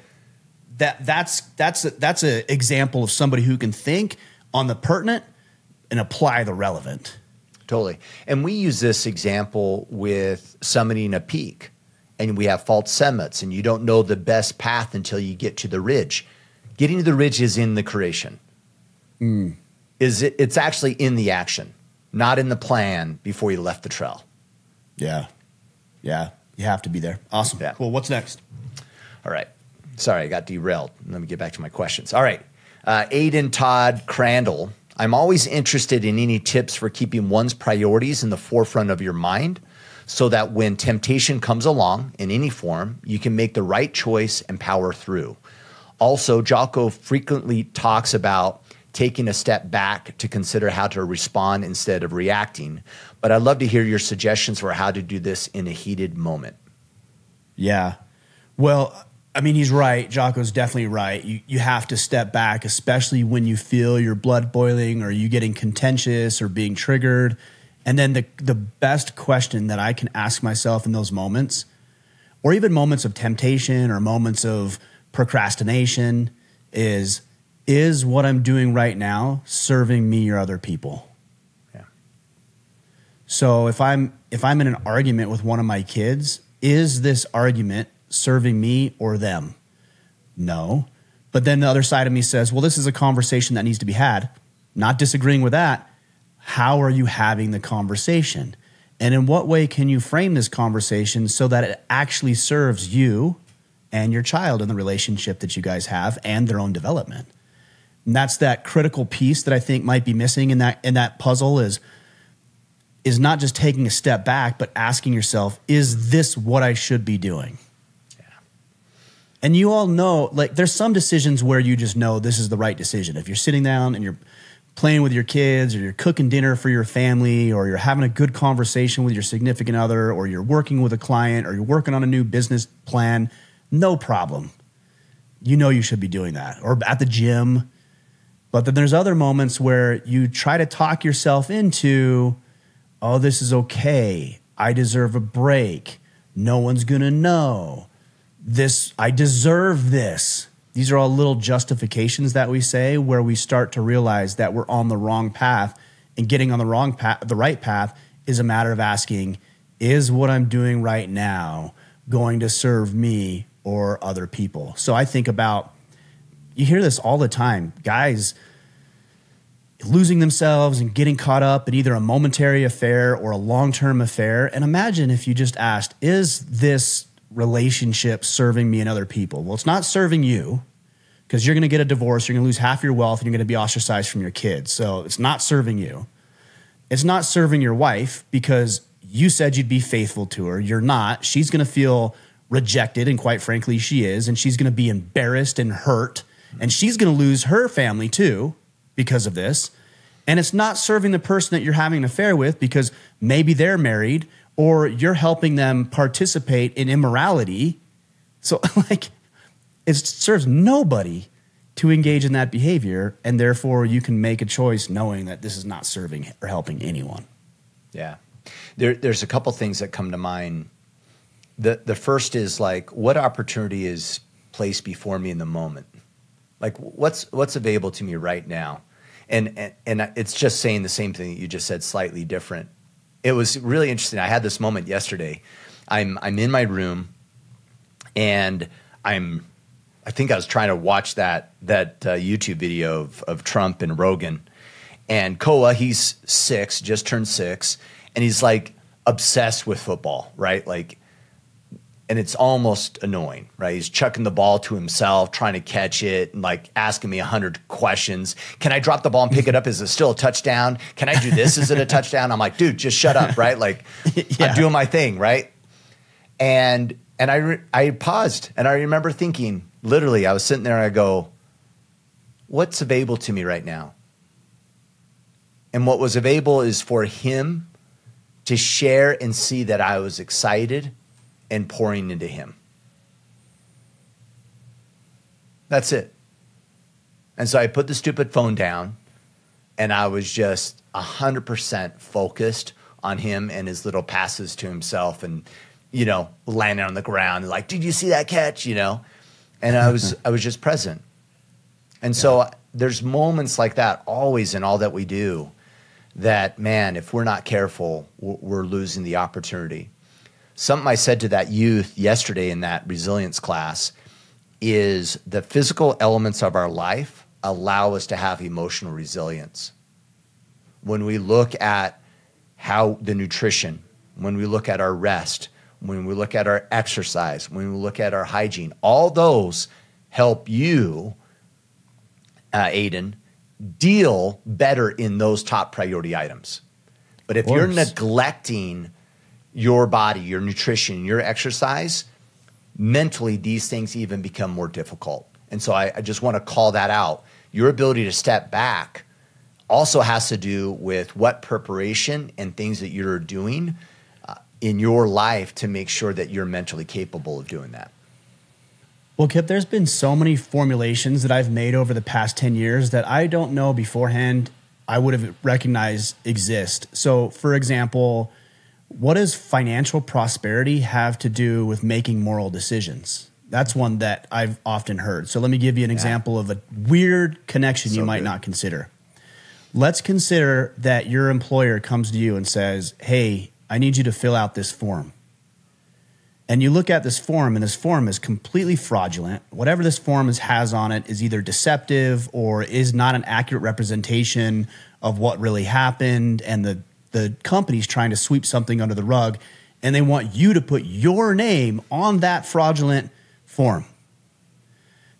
that's an example of somebody who can think on the pertinent and apply the relevant. Totally. And we use this example with summiting a peak, and we have false summits, and you don't know the best path until you get to the ridge. Getting to the ridge is in the creation. It's actually in the action, not in the plan before you left the trail. Yeah. Yeah. You have to be there. Awesome. Yeah. Cool. What's next? All right. Sorry, I got derailed. Let me get back to my questions. All right. Aiden Todd Crandall. I'm always interested in any tips for keeping one's priorities in the forefront of your mind so that when temptation comes along in any form, you can make the right choice and power through. Also, Jocko frequently talks about taking a step back to consider how to respond instead of reacting. But I'd love to hear your suggestions for how to do this in a heated moment. Yeah. Well, I mean, he's right. Jocko's definitely right. You have to step back, especially when you feel your blood boiling or you getting contentious or being triggered. And then the best question that I can ask myself in those moments, or even moments of temptation or moments of procrastination, is what I'm doing right now serving me or other people? Yeah. So if I'm in an argument with one of my kids, is this argument serving me or them? No. But then the other side of me says, well, this is a conversation that needs to be had. Not disagreeing with that. How are you having the conversation? And in what way can you frame this conversation so that it actually serves you and your child in the relationship that you guys have and their own development? And that's that critical piece that I think might be missing in that puzzle is not just taking a step back, but asking yourself, is this what I should be doing? And you all know, like, there's some decisions where you just know this is the right decision. If you're sitting down and you're playing with your kids, or you're cooking dinner for your family, or you're having a good conversation with your significant other, or you're working with a client, or you're working on a new business plan, no problem. You know you should be doing that. Or at the gym. But then there's other moments where you try to talk yourself into, oh, this is okay. I deserve a break. No one's going to know. I deserve this. These are all little justifications that we say where we start to realize that we're on the wrong path, and getting on the right path is a matter of asking, is what I'm doing right now going to serve me or other people? So I think about, you hear this all the time, guys losing themselves and getting caught up in either a momentary affair or a long-term affair. And imagine if you just asked, is this relationship serving me and other people? Well, it's not serving you, because you're going to get a divorce, you're going to lose half your wealth, and you're going to be ostracized from your kids. So it's not serving you. It's not serving your wife, because you said you'd be faithful to her. You're not. She's going to feel rejected, and quite frankly, she is, and she's going to be embarrassed and hurt, and she's going to lose her family too because of this. And it's not serving the person that you're having an affair with, because maybe they're married, or you're helping them participate in immorality. So, like, it serves nobody to engage in that behavior, and therefore you can make a choice knowing that this is not serving or helping anyone. Yeah. There's a couple things that come to mind. The first is, like, what opportunity is placed before me in the moment? Like, what's available to me right now? And it's just saying the same thing that you just said, slightly different. It was really interesting. I had this moment yesterday. I'm in my room, and I think I was trying to watch that YouTube video of Trump and Rogan. And Koa, he's 6, just turned 6, and he's like obsessed with football, right? Like, and it's almost annoying, right? He's chucking the ball to himself, trying to catch it, and like asking me 100 questions. Can I drop the ball and pick it up? Is it still a touchdown? Can I do this? Is it a touchdown? I'm like, dude, just shut up, right? Like, yeah. I'm doing my thing, right? And I paused, and I remember thinking, literally, I was sitting there and I go, what's available to me right now? And what was available is for him to share and see that I was excited and pouring into him. That's it. And so I put the stupid phone down, and I was just 100% focused on him and his little passes to himself, and landing on the ground, like, did you see that catch? And I was just present. And so there's moments like that always in all that we do that, man, if we're not careful, we're losing the opportunity. Something I said to that youth yesterday in that resilience class is the physical elements of our life allow us to have emotional resilience. When we look at how the nutrition, when we look at our rest, when we look at our exercise, when we look at our hygiene, all those help you, Aiden, deal better in those top priority items. But if you're neglecting your body, your nutrition, your exercise, mentally these things even become more difficult. And so I just want to call that out. Your ability to step back also has to do with what preparation and things that you're doing in your life to make sure that you're mentally capable of doing that. Well, Kipp, there's been so many formulations that I've made over the past 10 years that I don't know beforehand I would have recognized exist. So, for example, what does financial prosperity have to do with making moral decisions? That's one that I've often heard. So let me give you an example of a weird connection you might not consider. Let's consider that your employer comes to you and says, hey, I need you to fill out this form. And you look at this form, and this form is completely fraudulent. Whatever this form has on it is either deceptive or is not an accurate representation of what really happened, and the company's trying to sweep something under the rug, and they want you to put your name on that fraudulent form.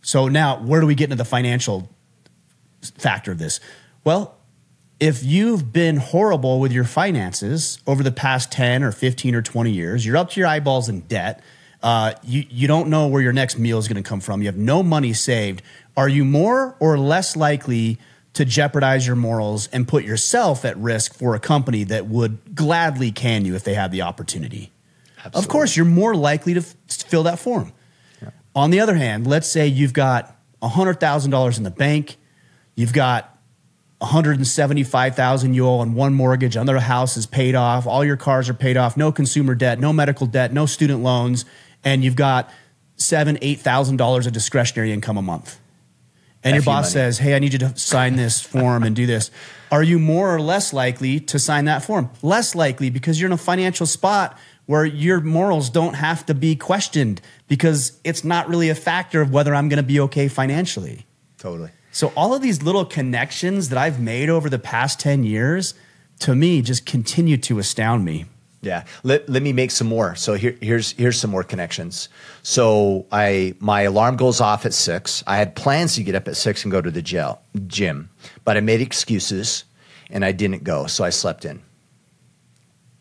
So now, where do we get into the financial factor of this? Well, if you've been horrible with your finances over the past 10 or 15 or 20 years, you're up to your eyeballs in debt, you don't know where your next meal is going to come from, you have no money saved, are you more or less likely to jeopardize your morals and put yourself at risk for a company that would gladly can you if they had the opportunity? Absolutely. Of course, you're more likely to fill that form. Yeah. On the other hand, let's say you've got $100,000 in the bank, you've got $175,000 you owe on one mortgage, another house is paid off, all your cars are paid off, no consumer debt, no medical debt, no student loans, and you've got $7,000-8,000 of discretionary income a month. And your boss says, hey, I need you to sign this form and do this. Are you more or less likely to sign that form? Less likely, because you're in a financial spot where your morals don't have to be questioned because it's not really a factor of whether I'm going to be okay financially. Totally. So all of these little connections that I've made over the past 10 years, to me, just continue to astound me. Yeah. Let me make some more. So here's some more connections. So my alarm goes off at 6. I had plans to get up at 6 and go to the gym, but I made excuses and I didn't go. So I slept in.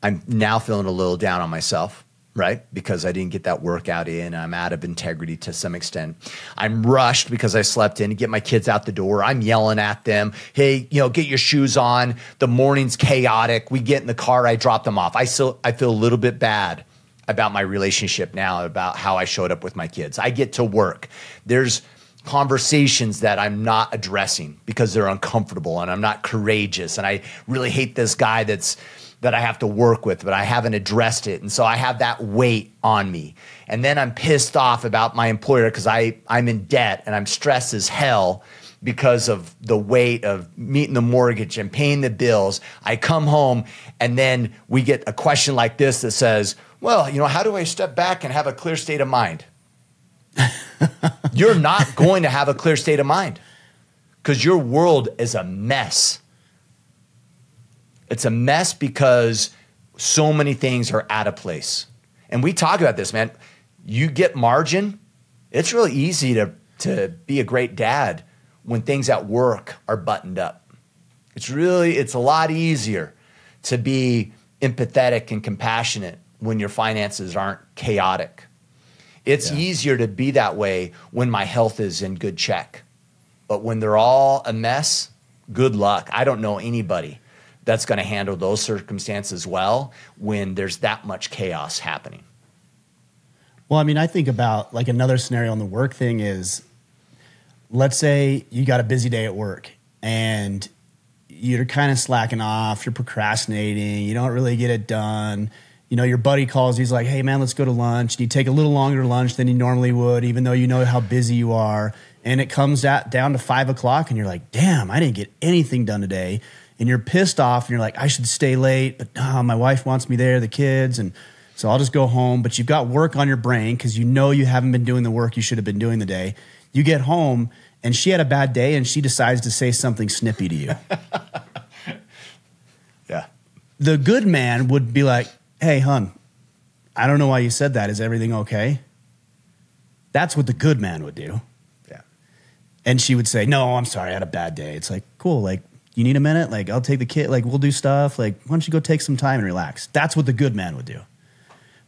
I'm now feeling a little down on myself, right? Because I didn't get that workout in. I'm out of integrity to some extent. I'm rushed because I slept in to get my kids out the door. I'm yelling at them. Hey, get your shoes on. The morning's chaotic. We get in the car. I drop them off. I feel a little bit bad about my relationship now, about how I showed up with my kids. I get to work. There's conversations that I'm not addressing because they're uncomfortable and I'm not courageous. And I really hate this guy that I have to work with, but I haven't addressed it. And so I have that weight on me. And then I'm pissed off about my employer because I'm in debt and I'm stressed as hell because of the weight of meeting the mortgage and paying the bills. I come home and then we get a question like this that says, well, how do I step back and have a clear state of mind? You're not going to have a clear state of mind because your world is a mess. It's a mess because so many things are out of place. And we talk about this, man. You get margin. It's really easy to be a great dad when things at work are buttoned up. It's a lot easier to be empathetic and compassionate when your finances aren't chaotic. It's easier to be that way when my health is in good check. But when they're all a mess, good luck. I don't know anybody that's going to handle those circumstances well when there's that much chaos happening. Well, I mean, I think about like another scenario on the work thing is, let's say you got a busy day at work and you're kind of slacking off, you're procrastinating, you don't really get it done, You know, your buddy calls, he's like, hey man, let's go to lunch. And you take a little longer lunch than you normally would, even though you know how busy you are. And it comes down to 5 o'clock and you're like, damn, I didn't get anything done today. And you're pissed off and you're like, I should stay late, but my wife wants me there, the kids, and so I'll just go home. But you've got work on your brain because you know you haven't been doing the work you should have been doing the day. You get home and she had a bad day and she decides to say something snippy to you. Yeah. The good man would be like, hey, hun, I don't know why you said that. Is everything okay? That's what the good man would do. Yeah. And she would say, no, I'm sorry, I had a bad day. It's like, cool, like, you need a minute? Like, I'll take the kid, like, we'll do stuff. Like, why don't you go take some time and relax? That's what the good man would do.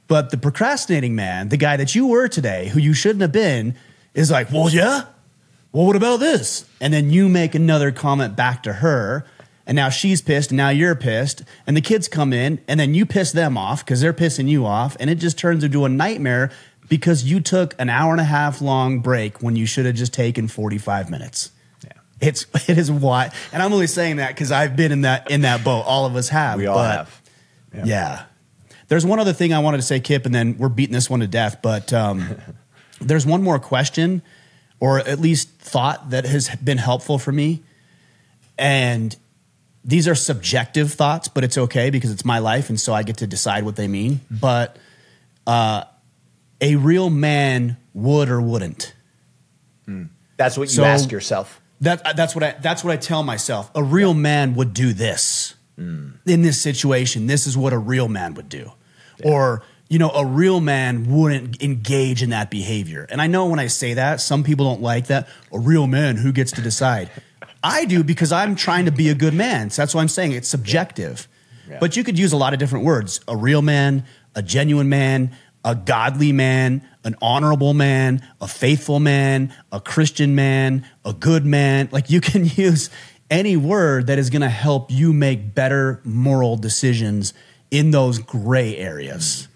But the procrastinating man, the guy that you were today, who you shouldn't have been, is like, well, yeah? Well, what about this? And then you make another comment back to her, and now she's pissed, and now you're pissed, and the kids come in, and then you piss them off because they're pissing you off, and it just turns into a nightmare because you took an hour and a half long break when you should have just taken 45 minutes. Yeah. It is why, and I'm only saying that because I've been in that boat. All of us have. We all have. Yeah. There's one other thing I wanted to say, Kip, and then we're beating this one to death, but there's one more question, or at least thought, that has been helpful for me, and these are subjective thoughts, but it's okay because it's my life, and so I get to decide what they mean. But a real man would or wouldn't. That's what you ask yourself. That's what I tell myself. A real man would do this in this situation. This is what a real man would do, or a real man wouldn't engage in that behavior. And I know when I say that, some people don't like that. A real man, who gets to decide? I do, because I'm trying to be a good man. So that's what I'm saying. It's subjective. Yeah. But you could use a lot of different words. A real man, a genuine man, a godly man, an honorable man, a faithful man, a Christian man, a good man. Like, you can use any word that is going to help you make better moral decisions in those gray areas.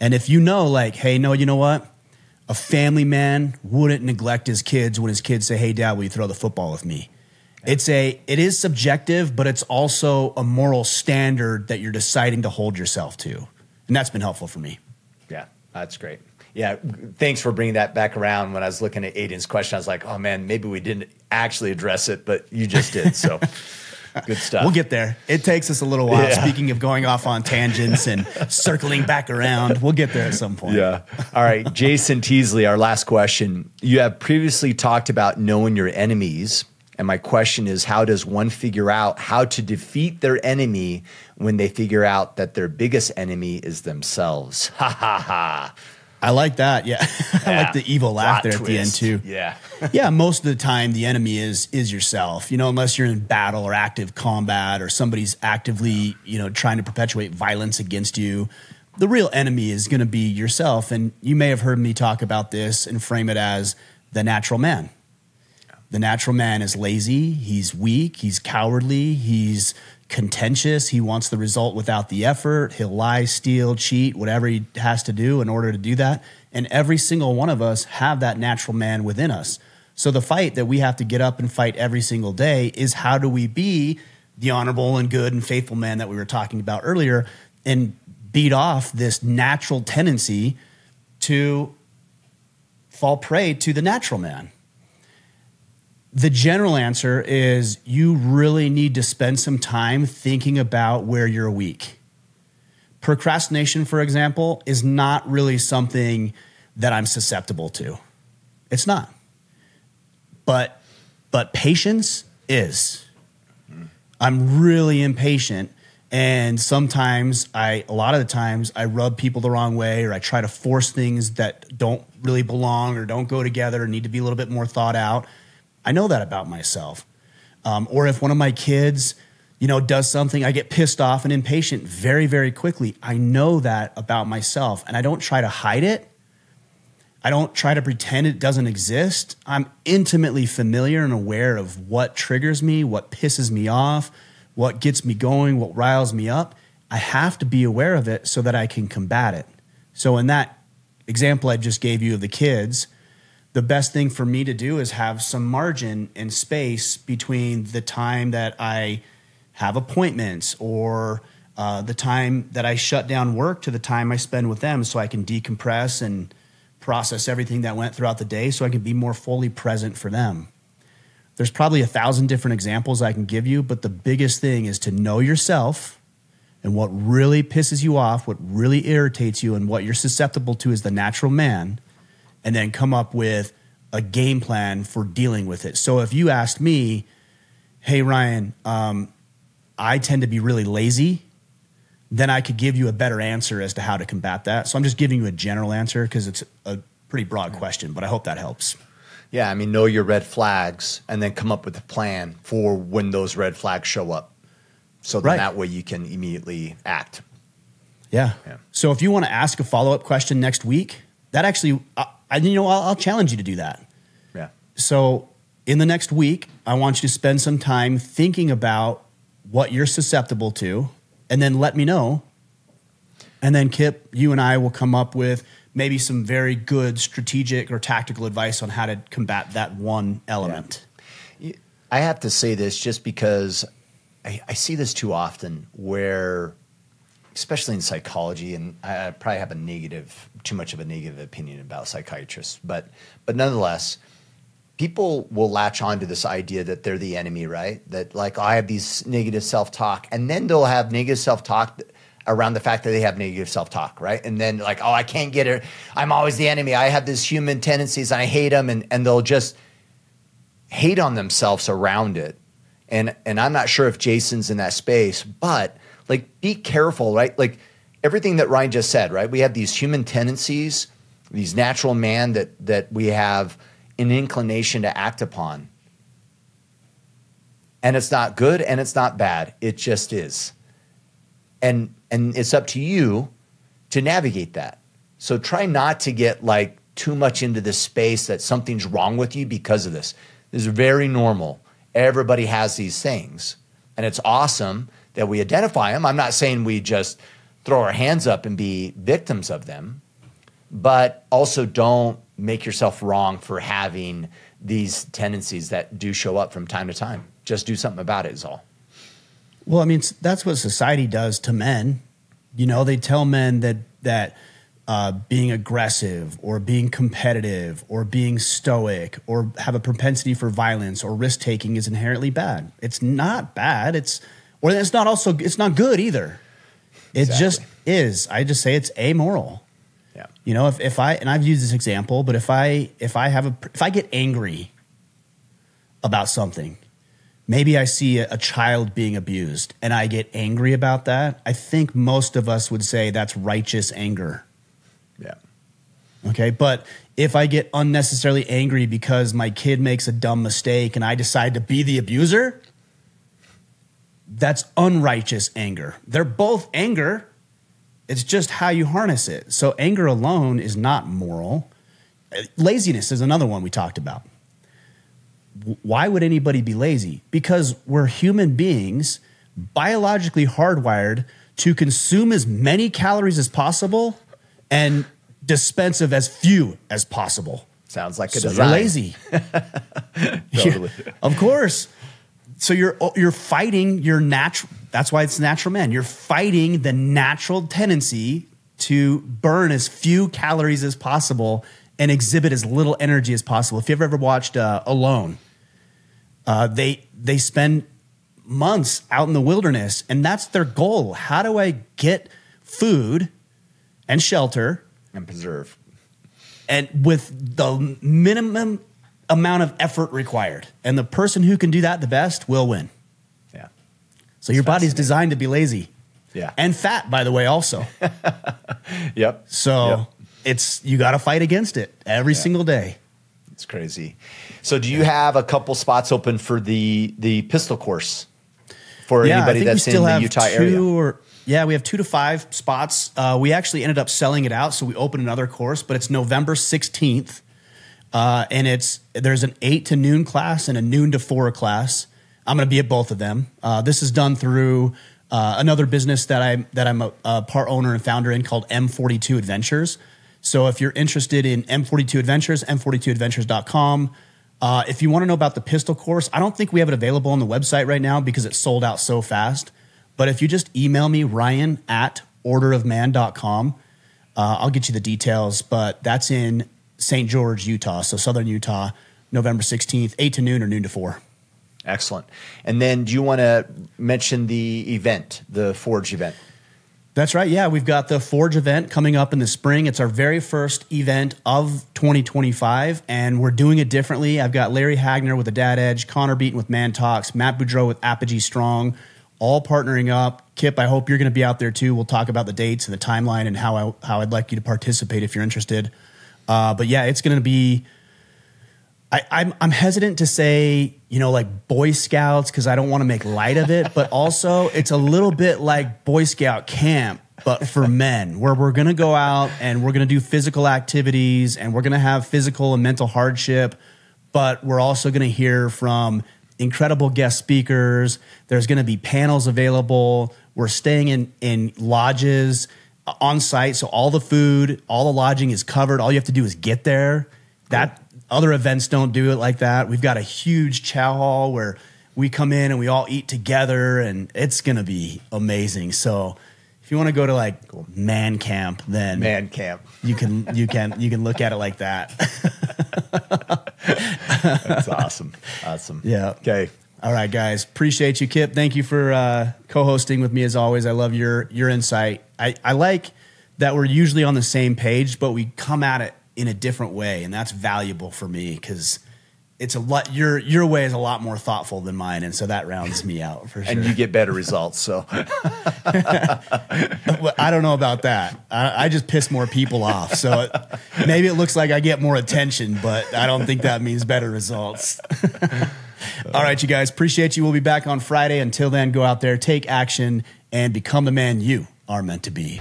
And if you know, like, hey, no, you know what? A family man wouldn't neglect his kids when his kids say, hey, Dad, will you throw the football with me? It is subjective, but it's also a moral standard that you're deciding to hold yourself to. And that's been helpful for me. Yeah, that's great. Yeah, thanks for bringing that back around. When I was looking at Aiden's question, I was like, oh man, maybe we didn't actually address it, but you just did. So good stuff. We'll get there. It takes us a little while. Yeah. Speaking of going off on tangents and circling back around, we'll get there at some point. Yeah. All right, Jason Teasley, our last question. You have previously talked about knowing your enemies. And my question is, how does one figure out how to defeat their enemy when they figure out that their biggest enemy is themselves? Ha ha ha. I like that. Yeah. I like the evil laugh there at the end too. Yeah. Yeah. Most of the time the enemy is yourself, unless you're in battle or active combat or somebody's actively, trying to perpetuate violence against you. The real enemy is going to be yourself. And you may have heard me talk about this and frame it as the natural man. The natural man is lazy, he's weak, he's cowardly, he's contentious, he wants the result without the effort, he'll lie, steal, cheat, whatever he has to do in order to do that. And every single one of us have that natural man within us. So the fight that we have to get up and fight every single day is, how do we be the honorable and good and faithful man that we were talking about earlier, and beat off this natural tendency to fall prey to the natural man? The general answer is, you really need to spend some time thinking about where you're weak. Procrastination, for example, is not really something that I'm susceptible to. It's not. But patience is. I'm really impatient, and sometimes a lot of the times I rub people the wrong way, or I try to force things that don't really belong or don't go together or need to be a little bit more thought out. I know that about myself. Or if one of my kids, does something, I get pissed off and impatient very, very quickly. I know that about myself, and I don't try to hide it. I don't try to pretend it doesn't exist. I'm intimately familiar and aware of what triggers me, what pisses me off, what gets me going, what riles me up. I have to be aware of it so that I can combat it. So in that example I just gave you of the kids, the best thing for me to do is have some margin and space between the time that I have appointments, or the time that I shut down work to the time I spend with them so I can decompress and process everything that went throughout the day so I can be more fully present for them. There's probably 1,000 different examples I can give you, but the biggest thing is to know yourself and what really pisses you off, what really irritates you, and what you're susceptible to as the natural man, and then come up with a game plan for dealing with it. So if you asked me, hey, Ryan, I tend to be really lazy, then I could give you a better answer as to how to combat that. So I'm just giving you a general answer because it's a pretty broad question, but I hope that helps. Yeah, I mean, know your red flags and then come up with a plan for when those red flags show up. So then that way you can immediately act. Yeah. So if you want to ask a follow-up question next week, that actually, I'll challenge you to do that. Yeah. So in the next week, I want you to spend some time thinking about what you're susceptible to, and then let me know. And then Kipp, you and I will come up with maybe some very good strategic or tactical advice on how to combat that one element. Yeah. I have to say this just because I see this too often where, especially in psychology, and I probably have too much of a negative opinion about psychiatrists, but nonetheless, people will latch on to this idea that they're the enemy, right? That like, I have these negative self-talk, and then they'll have negative self-talk around the fact that they have negative self-talk, right? And then like, oh, I can't get it. I'm always the enemy. I have these human tendencies and I hate them. And they'll just hate on themselves around it. And I'm not sure if Jason's in that space, but like, be careful, right? Like everything that Ryan just said, right? We have these human tendencies, these natural man that we have an inclination to act upon. And it's not good and it's not bad. It just is. And it's up to you to navigate that. So try not to get like too much into this space that something's wrong with you because of this. This is very normal. Everybody has these things. And it's awesome that we identify them. I'm not saying we just throw our hands up and be victims of them, but also don't make yourself wrong for having these tendencies that do show up from time to time. Just do something about it is all. Well, I mean, that's what society does to men. You know, they tell men that being aggressive or being competitive or being stoic or have a propensity for violence or risk taking is inherently bad. It's not bad. It's not good either. It just is. I just say it's amoral. Yeah. You know, if I've used this example, but if I get angry about something, maybe I see a child being abused and I get angry about that, I think most of us would say that's righteous anger. Yeah. Okay. But if I get unnecessarily angry because my kid makes a dumb mistake and I decide to be the abuser, that's unrighteous anger. They're both anger. It's just how you harness it. So anger alone is not moral. Laziness is another one we talked about. Why would anybody be lazy? Because we're human beings, biologically hardwired to consume as many calories as possible and dispense of as few as possible. Sounds like a so design. You're lazy. Totally. Of course. So you're fighting your natural. That's why it's natural man. You're fighting the natural tendency to burn as few calories as possible and exhibit as little energy as possible. If you've ever watched Alone, they spend months out in the wilderness, and that's their goal. How do I get food and shelter and preserve, and with the minimum amount of effort required? And the person who can do that the best will win. Yeah. So your body's designed to be lazy. Yeah. And fat, by the way, also. Yep. So you got to fight against it every single day. It's crazy. So do you have a couple spots open for the pistol course for anybody that's in the Utah area? We have 2 to 5 spots. We actually ended up selling it out, so we opened another course, but it's November 16th. And there's an 8 to noon class and a noon to 4 class. I'm going to be at both of them. This is done through another business that I'm a part owner and founder in called M42 Adventures. So if you're interested in M42 Adventures, m42adventures.com. If you want to know about the pistol course, I don't think we have it available on the website right now because it sold out so fast. But if you just email me, Ryan@orderofman.com, I'll get you the details. But that's in St. George, Utah. So Southern Utah, November 16th, 8 to noon or noon to 4. Excellent. And then do you want to mention the event, the Forge event? That's right. Yeah, we've got the Forge event coming up in the spring. It's our very first event of 2025, and we're doing it differently. I've got Larry Hagner with the Dad Edge, Connor Beaton with Man Talks, Matt Boudreau with Apogee Strong, all partnering up. Kip, I hope you're going to be out there too. We'll talk about the dates and the timeline and how I'd like you to participate if you're interested. But yeah, it's going to be... I'm hesitant to say, like Boy Scouts, because I don't want to make light of it, but also it's a little bit like Boy Scout camp, but for men, where we're going to go out and we're going to do physical activities and we're going to have physical and mental hardship, but we're also going to hear from incredible guest speakers. There's going to be panels available. We're staying in lodges on site, so all the food, all the lodging is covered. All you have to do is get there. That other events don't do it like that. We've got a huge chow hall where we come in and we all eat together, and it's going to be amazing. So if you want to go to like man camp, then you can look at it like that. That's awesome. Awesome. Yeah. Okay. All right, guys. Appreciate you, Kip. Thank you for co-hosting with me as always. I love your insight. I like that we're usually on the same page, but we come at it in a different way, and that's valuable for me because it's a lot. Your way is a lot more thoughtful than mine, and so that rounds me out for sure. And you get better results. So I don't know about that. I just piss more people off. So maybe it looks like I get more attention, but I don't think that means better results. All right, you guys. Appreciate you. We'll be back on Friday. Until then, go out there, take action, and become the man you are meant to be.